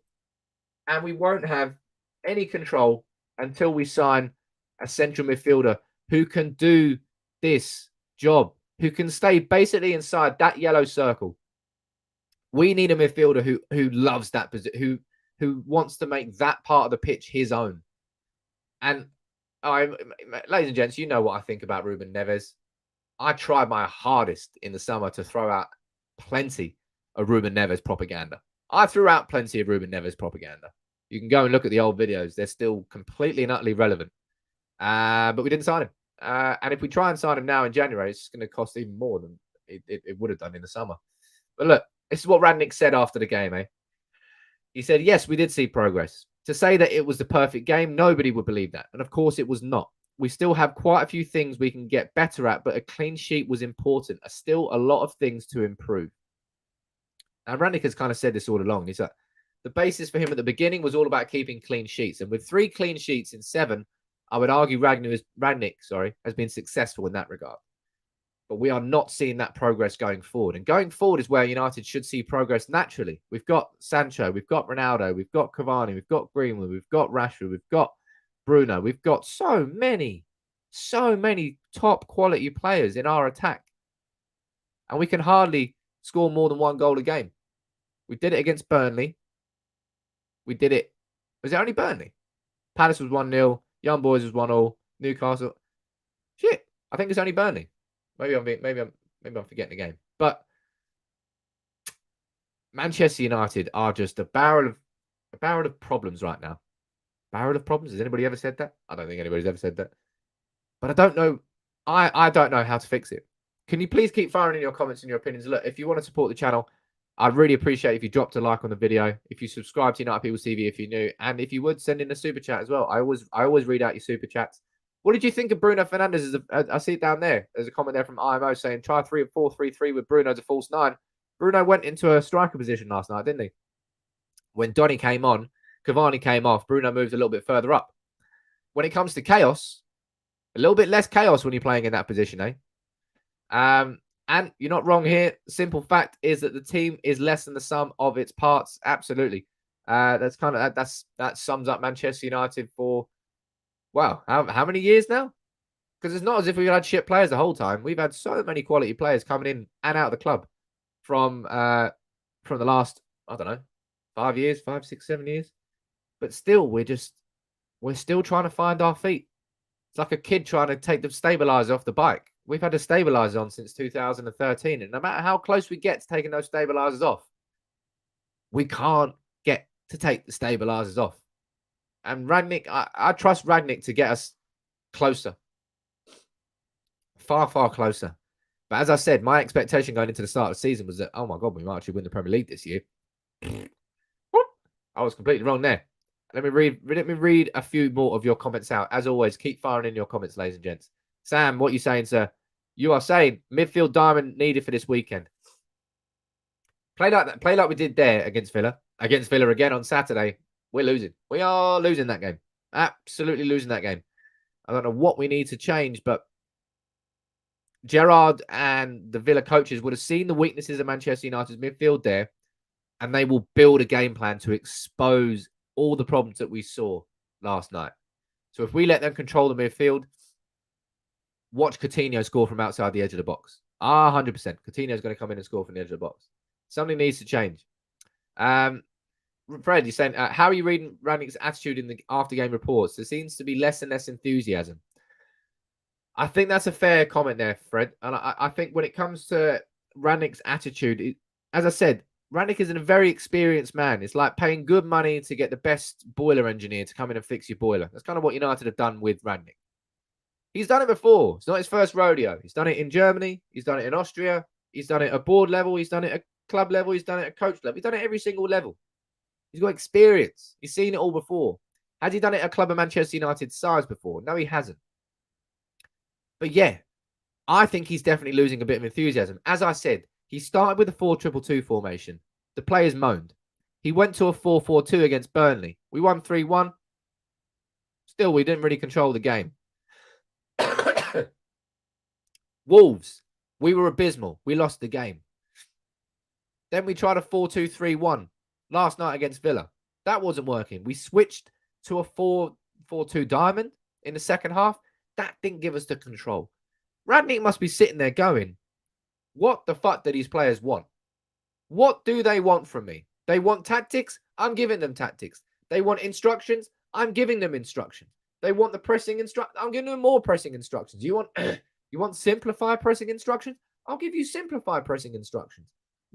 And we won't have any control until we sign a central midfielder who can do this job, who can stay basically inside that yellow circle. We need a midfielder who loves that position, who wants to make that part of the pitch his own. And ladies and gents, you know what I think about Ruben Neves. I tried my hardest in the summer to throw out plenty of Ruben Neves propaganda. I threw out plenty of Ruben Neves propaganda. You can go and look at the old videos. They're still completely and utterly relevant. But we didn't sign him. And if we try and sign him now in January, it's going to cost even more than it would have done in the summer. But look, this is what Rangnick said after the game, eh? He said, yes, we did see progress. To say that it was the perfect game, nobody would believe that. And of course, it was not. We still have quite a few things we can get better at, but a clean sheet was important. Still a lot of things to improve. Now, Rangnick has kind of said this all along. He's like, the basis for him at the beginning was all about keeping clean sheets. And with 3 clean sheets in 7, I would argue Rangnick has been successful in that regard. But we are not seeing that progress going forward. And going forward is where United should see progress naturally. We've got Sancho, we've got Ronaldo, we've got Cavani, we've got Greenwood, we've got Rashford, we've got Bruno. We've got so many top quality players in our attack. And we can hardly score more than 1 goal a game. We did it against Burnley. We did it. Was it only Burnley? Palace was 1-0. Young Boys was 1-0. Newcastle. Shit. I think it's only Burnley. Maybe I'm forgetting the game. But Manchester United are just a barrel of problems right now. Barrel of problems? Has anybody ever said that? I don't think anybody's ever said that. But I don't know. I don't know how to fix it. Can you please keep firing in your comments and your opinions? Look, if you want to support the channel, I'd really appreciate if you dropped a like on the video, if you subscribe to United People TV if you're new, and if you would send in a super chat as well. I always read out your super chats. What did you think of Bruno Fernandes? I see it down there. There's a comment there from IMO saying, try 3-4-3-3 with Bruno as a false 9. Bruno went into a striker position last night, didn't he? When Donny came on, Cavani came off, Bruno moved a little bit further up. When it comes to chaos, a little bit less chaos when you're playing in that position, eh? And you're not wrong here. Simple fact is that the team is less than the sum of its parts. Absolutely. That sums up Manchester United for, wow, how many years now? Because it's not as if we've had shit players the whole time. We've had so many quality players coming in and out of the club from the last, I don't know, 5 years, 5, 6, 7 years. But still, we're still trying to find our feet. It's like a kid trying to take the stabilizer off the bike. We've had a stabilizer on since 2013. And no matter how close we get to taking those stabilizers off, we can't get to take the stabilizers off. And Rangnick, I trust Rangnick to get us closer. Far, far closer. But as I said, my expectation going into the start of the season was that, oh my God, we might actually win the Premier League this year. I was completely wrong there. Let me read a few more of your comments out. As always, keep firing in your comments, ladies and gents. Sam, what are you saying, sir? You are saying midfield diamond needed for this weekend. Play like we did there against Villa. Against Villa again on Saturday. We're losing. We are losing that game. Absolutely losing that game. I don't know what we need to change, but Gerrard and the Villa coaches would have seen the weaknesses of Manchester United's midfield there, and they will build a game plan to expose all the problems that we saw last night. So if we let them control the midfield, watch Coutinho score from outside the edge of the box. 100%. Coutinho's going to come in and score from the edge of the box. Something needs to change. Fred, you're saying, how are you reading Rangnick's attitude in the after-game reports? There seems to be less and less enthusiasm. I think that's a fair comment there, Fred. And I think when it comes to Rangnick's attitude, as I said, Rangnick is a very experienced man. It's like paying good money to get the best boiler engineer to come in and fix your boiler. That's kind of what United have done with Rangnick. He's done it before. It's not his first rodeo. He's done it in Germany. He's done it in Austria. He's done it at board level. He's done it at club level. He's done it at coach level. He's done it at every single level. He's got experience. He's seen it all before. Has he done it at a club of Manchester United's size before? No, he hasn't. But yeah, I think he's definitely losing a bit of enthusiasm. As I said, he started with a 4-2-2 formation. The players moaned. He went to a 4-4-2 against Burnley. We won 3-1. Still, we didn't really control the game. Wolves, we were abysmal. We lost the game. Then we tried a 4-2-3-1 last night against Villa. That wasn't working. We switched to a 4-4-2 diamond in the second half. That didn't give us the control. Rangnick must be sitting there going, what the fuck do these players want? What do they want from me? They want tactics? I'm giving them tactics. They want instructions? I'm giving them instructions. They want the pressing instructions? I'm giving them more pressing instructions. You want simplified pressing instructions? I'll give you simplified pressing instructions.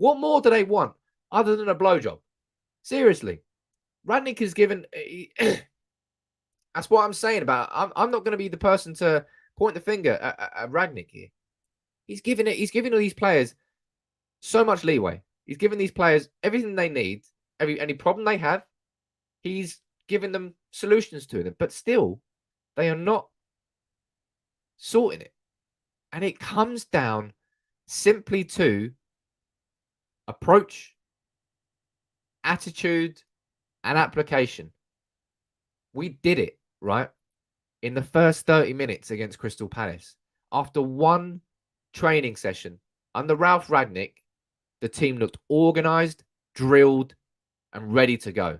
What more do they want other than a blowjob? Seriously. Rangnick is given... That's what I'm saying about... I'm not going to be the person to point the finger at Rangnick here. He's giving all these players so much leeway. He's giving these players everything they need. Any problem they have, he's giving them solutions to them. But still, they are not sorting it. And it comes down simply to approach, attitude, and application. We did it, right? In the first 30 minutes against Crystal Palace. After one training session under Ralf Rangnick, the team looked organised, drilled, and ready to go.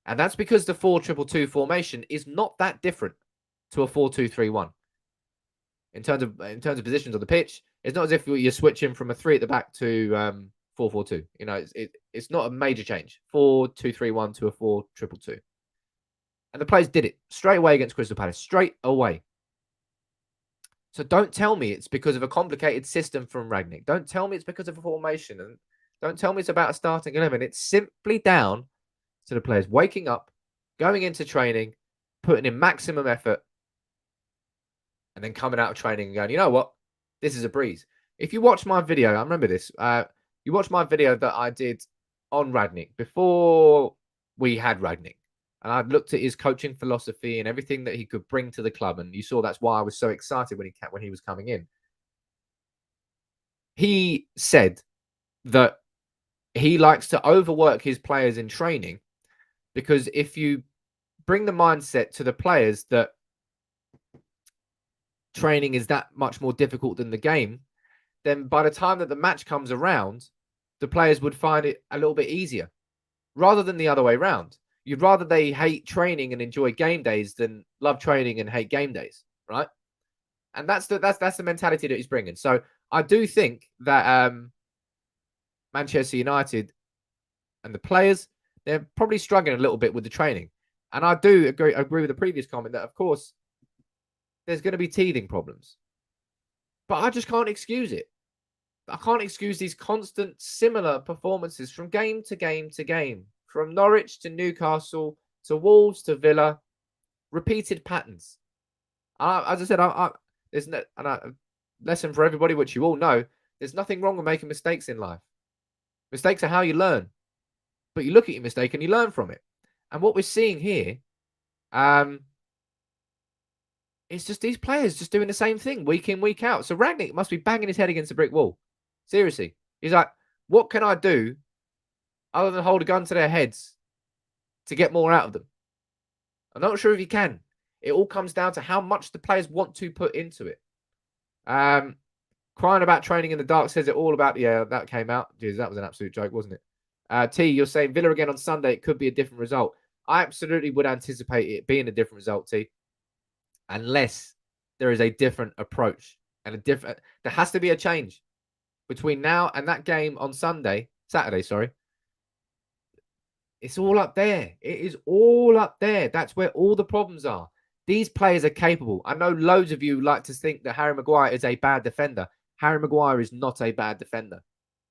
And that's because the 4-2-2 formation is not that different to a 4-2-3-1. In terms of positions on the pitch, it's not as if you're switching from a 3 at the back to 4-4-2. You know, it's not a major change. 4-2-3-1 to a 4-2-2. And the players did it straight away against Crystal Palace. Straight away. So don't tell me it's because of a complicated system from Rangnick. Don't tell me it's because of a formation. And don't tell me it's about a starting 11. It's simply down to the players waking up, going into training, putting in maximum effort, and then coming out of training and going, you know what? This is a breeze. If you watch my video, I remember this. You watch my video that I did on Rangnick before we had Rangnick. And I looked at his coaching philosophy and everything that he could bring to the club. And you saw that's why I was so excited when he was coming in. He said that he likes to overwork his players in training because if you bring the mindset to the players that training is that much more difficult than the game, then by the time that the match comes around, the players would find it a little bit easier rather than the other way around. You'd rather they hate training and enjoy game days than love training and hate game days, right? And that's the mentality that he's bringing. So I do think that Manchester United and the players, they're probably struggling a little bit with the training. And I do agree with the previous comment that, of course, there's going to be teething problems. But I just can't excuse it. I can't excuse these constant similar performances from game to game to game. From Norwich to Newcastle to Wolves to Villa. Repeated patterns. As I said, there's a lesson for everybody, which you all know. There's nothing wrong with making mistakes in life. Mistakes are how you learn. But you look at your mistake and you learn from it. And what we're seeing here, it's just these players just doing the same thing week in, week out. So Rangnick must be banging his head against a brick wall. Seriously. He's like, what can I do other than hold a gun to their heads to get more out of them? I'm not sure if he can. It all comes down to how much the players want to put into it. Crying about training in the dark says it all about... Yeah, that came out. Jeez, that was an absolute joke, wasn't it? T, you're saying Villa again on Sunday. It could be a different result. I absolutely would anticipate it being a different result, T. Unless there is a different approach. And there has to be a change between now and that game on Saturday, sorry. It's all up there. It is all up there. That's where all the problems are. These players are capable. I know loads of you like to think that Harry Maguire is a bad defender. Harry Maguire is not a bad defender.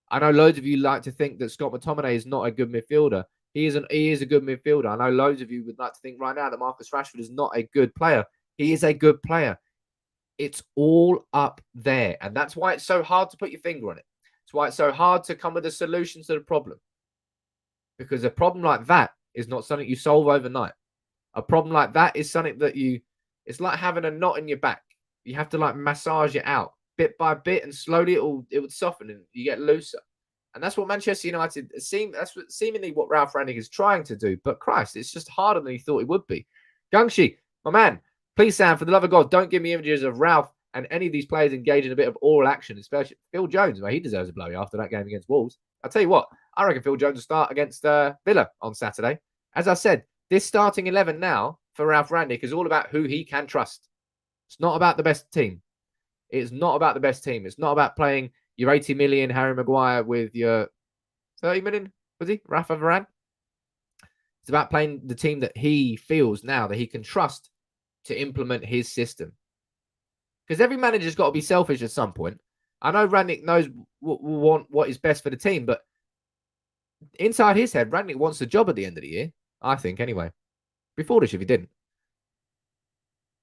I know loads of you like to think that Scott McTominay is not a good midfielder. He is a good midfielder. I know loads of you would like to think right now that Marcus Rashford is not a good player. He is a good player. It's all up there. And that's why it's so hard to put your finger on it. It's why it's so hard to come with a solution to the problem. Because a problem like that is not something you solve overnight. A problem like that is something that it's like having a knot in your back. You have to like massage it out bit by bit and slowly it would soften and you get looser. And that's what Manchester United seemingly what Ralf Rangnick is trying to do. But Christ, it's just harder than he thought it would be. Gangshi, my man, please, Sam, for the love of God, don't give me images of Ralf and any of these players engage in a bit of oral action, especially Phil Jones. Well, he deserves a blowy after that game against Wolves. I'll tell you what, I reckon Phil Jones will start against Villa on Saturday. As I said, this starting 11 now for Ralf Rangnick is all about who he can trust. It's not about the best team. It's not about the best team. It's not about playing your 80 million Harry Maguire with your 30 million, was he? Rafa Varane? It's about playing the team that he feels now that he can trust to implement his system. Because every manager's got to be selfish at some point. I know Rangnick knows what is best for the team, but inside his head, Rangnick wants the job at the end of the year. I think, anyway. Be foolish if he didn't.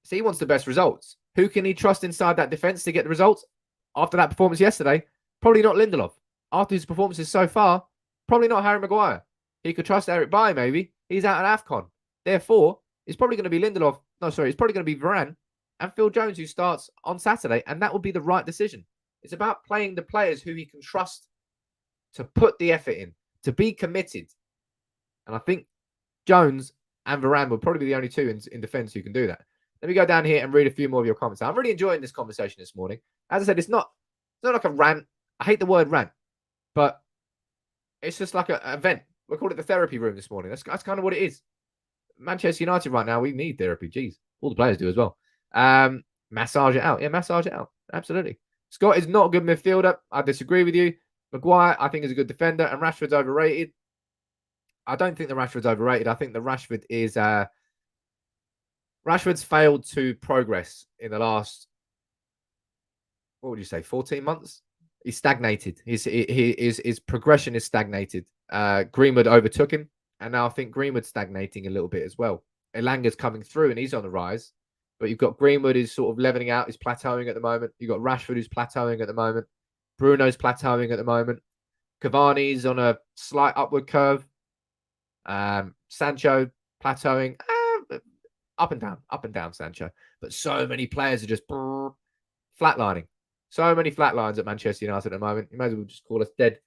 So he wants the best results. Who can he trust inside that defence to get the results? After that performance yesterday, probably not Lindelof. After his performances so far, probably not Harry Maguire. He could trust Eric Bailly, maybe. He's out at AFCON. Therefore, it's probably going to be Lindelof. No, sorry. It's probably going to be Varane and Phil Jones who starts on Saturday. And that would be the right decision. It's about playing the players who he can trust to put the effort in, to be committed. And I think Jones and Varane will probably be the only two in defence who can do that. Let me go down here and read a few more of your comments. I'm really enjoying this conversation this morning. As I said, it's not like a rant. I hate the word rant, but it's just like an event. We'll call it the therapy room this morning. That's kind of what it is. Manchester United right now, we need therapy. Jeez, all the players do as well. Massage it out. Yeah, massage it out. Absolutely. Scott is not a good midfielder. I disagree with you. Maguire, I think, is a good defender, and Rashford's overrated. I don't think the Rashford's overrated. I think the Rashford is... Rashford's failed to progress in the last, what would you say, 14 months? He's stagnated. His progression is stagnated. Greenwood overtook him, and now I think Greenwood's stagnating a little bit as well. Elanga's coming through, and he's on the rise. But you've got Greenwood who's sort of leveling out. He's plateauing at the moment. You've got Rashford who's plateauing at the moment. Bruno's plateauing at the moment. Cavani's on a slight upward curve. Sancho plateauing. Up and down, Sancho. But so many players are just flatlining. So many flatlines at Manchester United at the moment. You may as well just call us dead.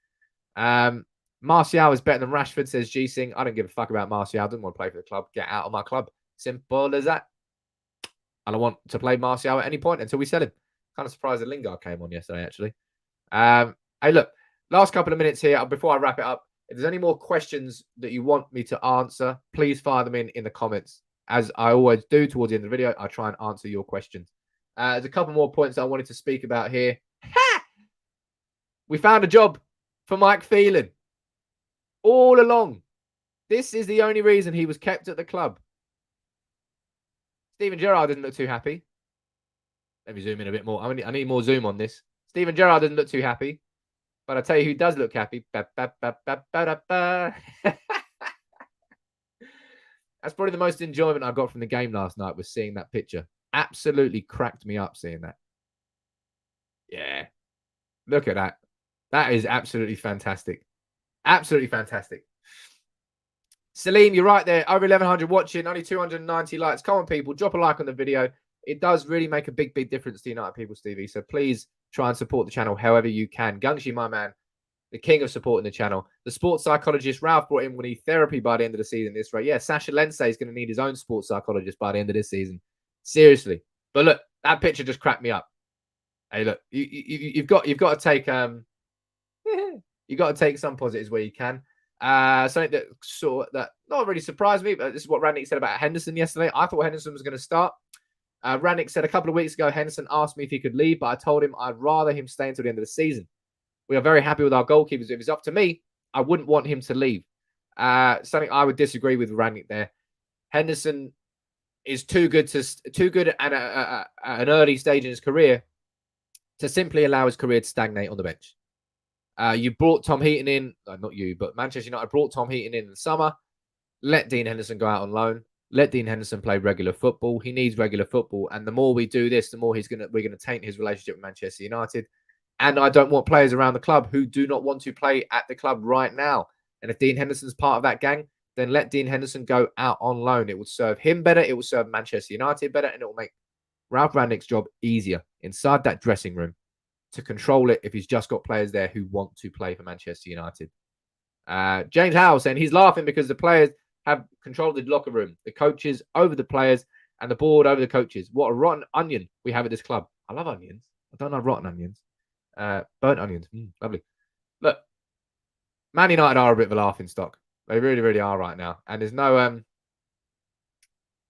Martial is better than Rashford, says G-Sing. I don't give a fuck about Martial. I didn't want to play for the club. Get out of my club. Simple as that. I don't want to play Martial at any point until we sell him. Kind of surprised that Lingard came on yesterday, actually. Hey, look. Last couple of minutes here before I wrap it up. If there's any more questions that you want me to answer, please fire them in the comments. As I always do towards the end of the video, I try and answer your questions. There's a couple more points I wanted to speak about here. Ha! We found a job for Mike Phelan. All along. This is the only reason he was kept at the club. Steven Gerrard didn't look too happy. Let me zoom in a bit more. I need more zoom on this. Steven Gerrard doesn't look too happy. But I'll tell you who does look happy. That's probably the most enjoyment I got from the game last night, was seeing that picture. Absolutely cracked me up seeing that. Yeah. Look at that. That is absolutely fantastic. Absolutely fantastic. Salim, you're right there. Over 1,100 watching, only 290 likes. Come on, people. Drop a like on the video. It does really make a big, big difference to United People's TV. So please try and support the channel however you can. Gungshi, my man, the king of supporting the channel. The sports psychologist, Ralf, brought in will need therapy by the end of the season this rate. Yeah, Sasha Lensay is going to need his own sports psychologist by the end of this season. Seriously. But look, that picture just cracked me up. Hey, look, you've got to take you've got to take some positives where you can. Something that not really surprised me, but this is what Rangnick said about Henderson yesterday. I thought Henderson was going to start. Rangnick said a couple of weeks ago, Henderson asked me if he could leave, but I told him I'd rather him stay until the end of the season. We are very happy with our goalkeepers. If it's up to me, I wouldn't want him to leave. Something I would disagree with Rangnick there. Henderson is too good at an early stage in his career to simply allow his career to stagnate on the bench. You brought Tom Heaton in, not you, but Manchester United brought Tom Heaton in the summer. Let Dean Henderson go out on loan. Let Dean Henderson play regular football. He needs regular football. And the more we do this, the more we're going to taint his relationship with Manchester United. And I don't want players around the club who do not want to play at the club right now. And if Dean Henderson's part of that gang, then let Dean Henderson go out on loan. It will serve him better. It will serve Manchester United better. And it will make Ralf Rangnick's job easier inside that dressing room to control it if he's just got players there who want to play for Manchester United. James Howell saying he's laughing because the players have controlled the locker room, the coaches over the players, and the board over the coaches. What a rotten onion we have at this club. I love onions. I don't like rotten onions. Burnt onions. Lovely. Look, Man United are a bit of a laughing stock. They really, really are right now. And there's no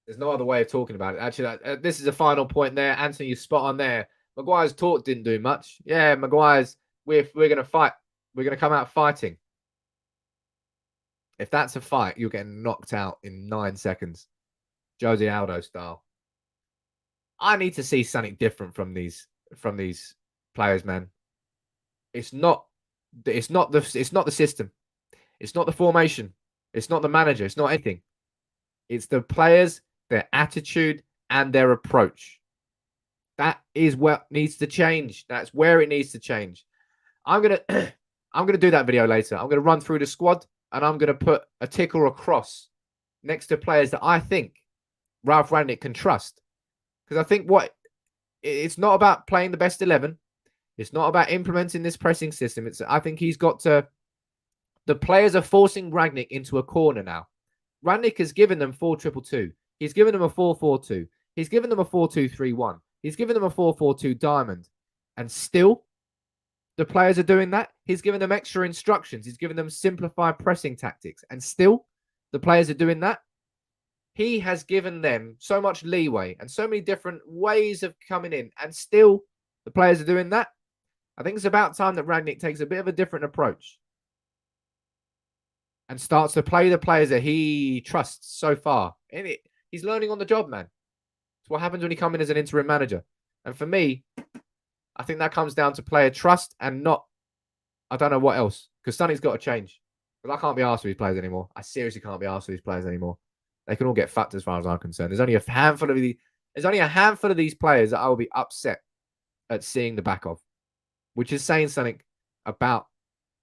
other way of talking about it. Actually, this is a final point there. Anthony, you're spot on there. Maguire's talk didn't do much. Yeah, Maguire's, we're going to fight. We're going to come out fighting. If that's a fight, you're getting knocked out in 9 seconds. Jose Aldo style. I need to see something different from these players, man. It's not the system. It's not the formation. It's not the manager. It's not anything. It's the players, their attitude, and their approach. That is what needs to change. That's where it needs to change. I'm gonna I'm gonna do that video later. I'm gonna run through the squad and I'm gonna put a tick or a cross next to players that I think Ralf Rangnick can trust. Because I think it's not about playing the best 11. It's not about implementing this pressing system. I think he's got to. The players are forcing Rangnick into a corner now. Rangnick has given them 4-2-2. He's given them a 4-4-2. He's given them a 4-2-3-1. He's given them a 4-4-2 diamond. And still, the players are doing that. He's given them extra instructions. He's given them simplified pressing tactics. And still, the players are doing that. He has given them so much leeway and so many different ways of coming in. And still, the players are doing that. I think it's about time that Rangnick takes a bit of a different approach and starts to play the players that he trusts so far. He's learning on the job, man. It's what happens when you come in as an interim manager. And for me, I think that comes down to player trust and not, I don't know what else. Because something's got to change. Because I can't be asked for these players anymore. I seriously can't be asked for these players anymore. They can all get fucked as far as I'm concerned. There's only a handful of these players that I will be upset at seeing the back of. Which is saying something about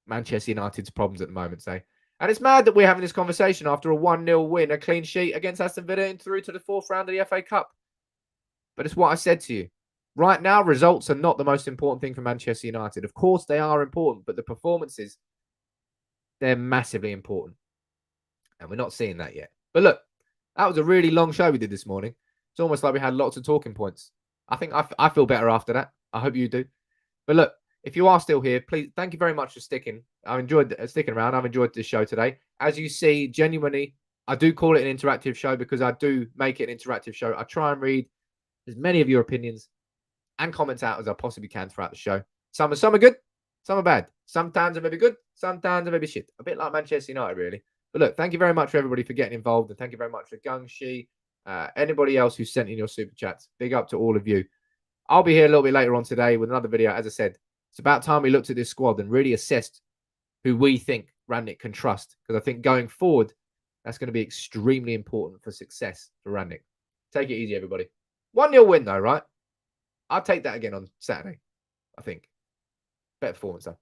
Manchester United's problems at the moment, say. And it's mad that we're having this conversation after a 1-0 win, a clean sheet against Aston Villa and through to the 4th round of the FA Cup. But it's what I said to you. Right now, results are not the most important thing for Manchester United. Of course, they are important, but the performances, they're massively important. And we're not seeing that yet. But look, that was a really long show we did this morning. It's almost like we had lots of talking points. I think I feel better after that. I hope you do. But look, if you are still here, please, thank you very much for sticking. I've enjoyed sticking around. I've enjoyed this show today. As you see, genuinely, I do call it an interactive show because I do make it an interactive show. I try and read as many of your opinions and comments out as I possibly can throughout the show. Some are good, some are bad. Sometimes they may be good, sometimes they may be shit. A bit like Manchester United, really. But look, thank you very much for everybody for getting involved. And thank you very much for Gung Shi, anybody else who sent in your super chats. Big up to all of you. I'll be here a little bit later on today with another video. As I said, it's about time we looked at this squad and really assessed who we think Rangnick can trust. Because I think going forward, that's going to be extremely important for success for Rangnick. Take it easy, everybody. 1-0 win, though, right? I'll take that again on Saturday, I think. Better performance, though.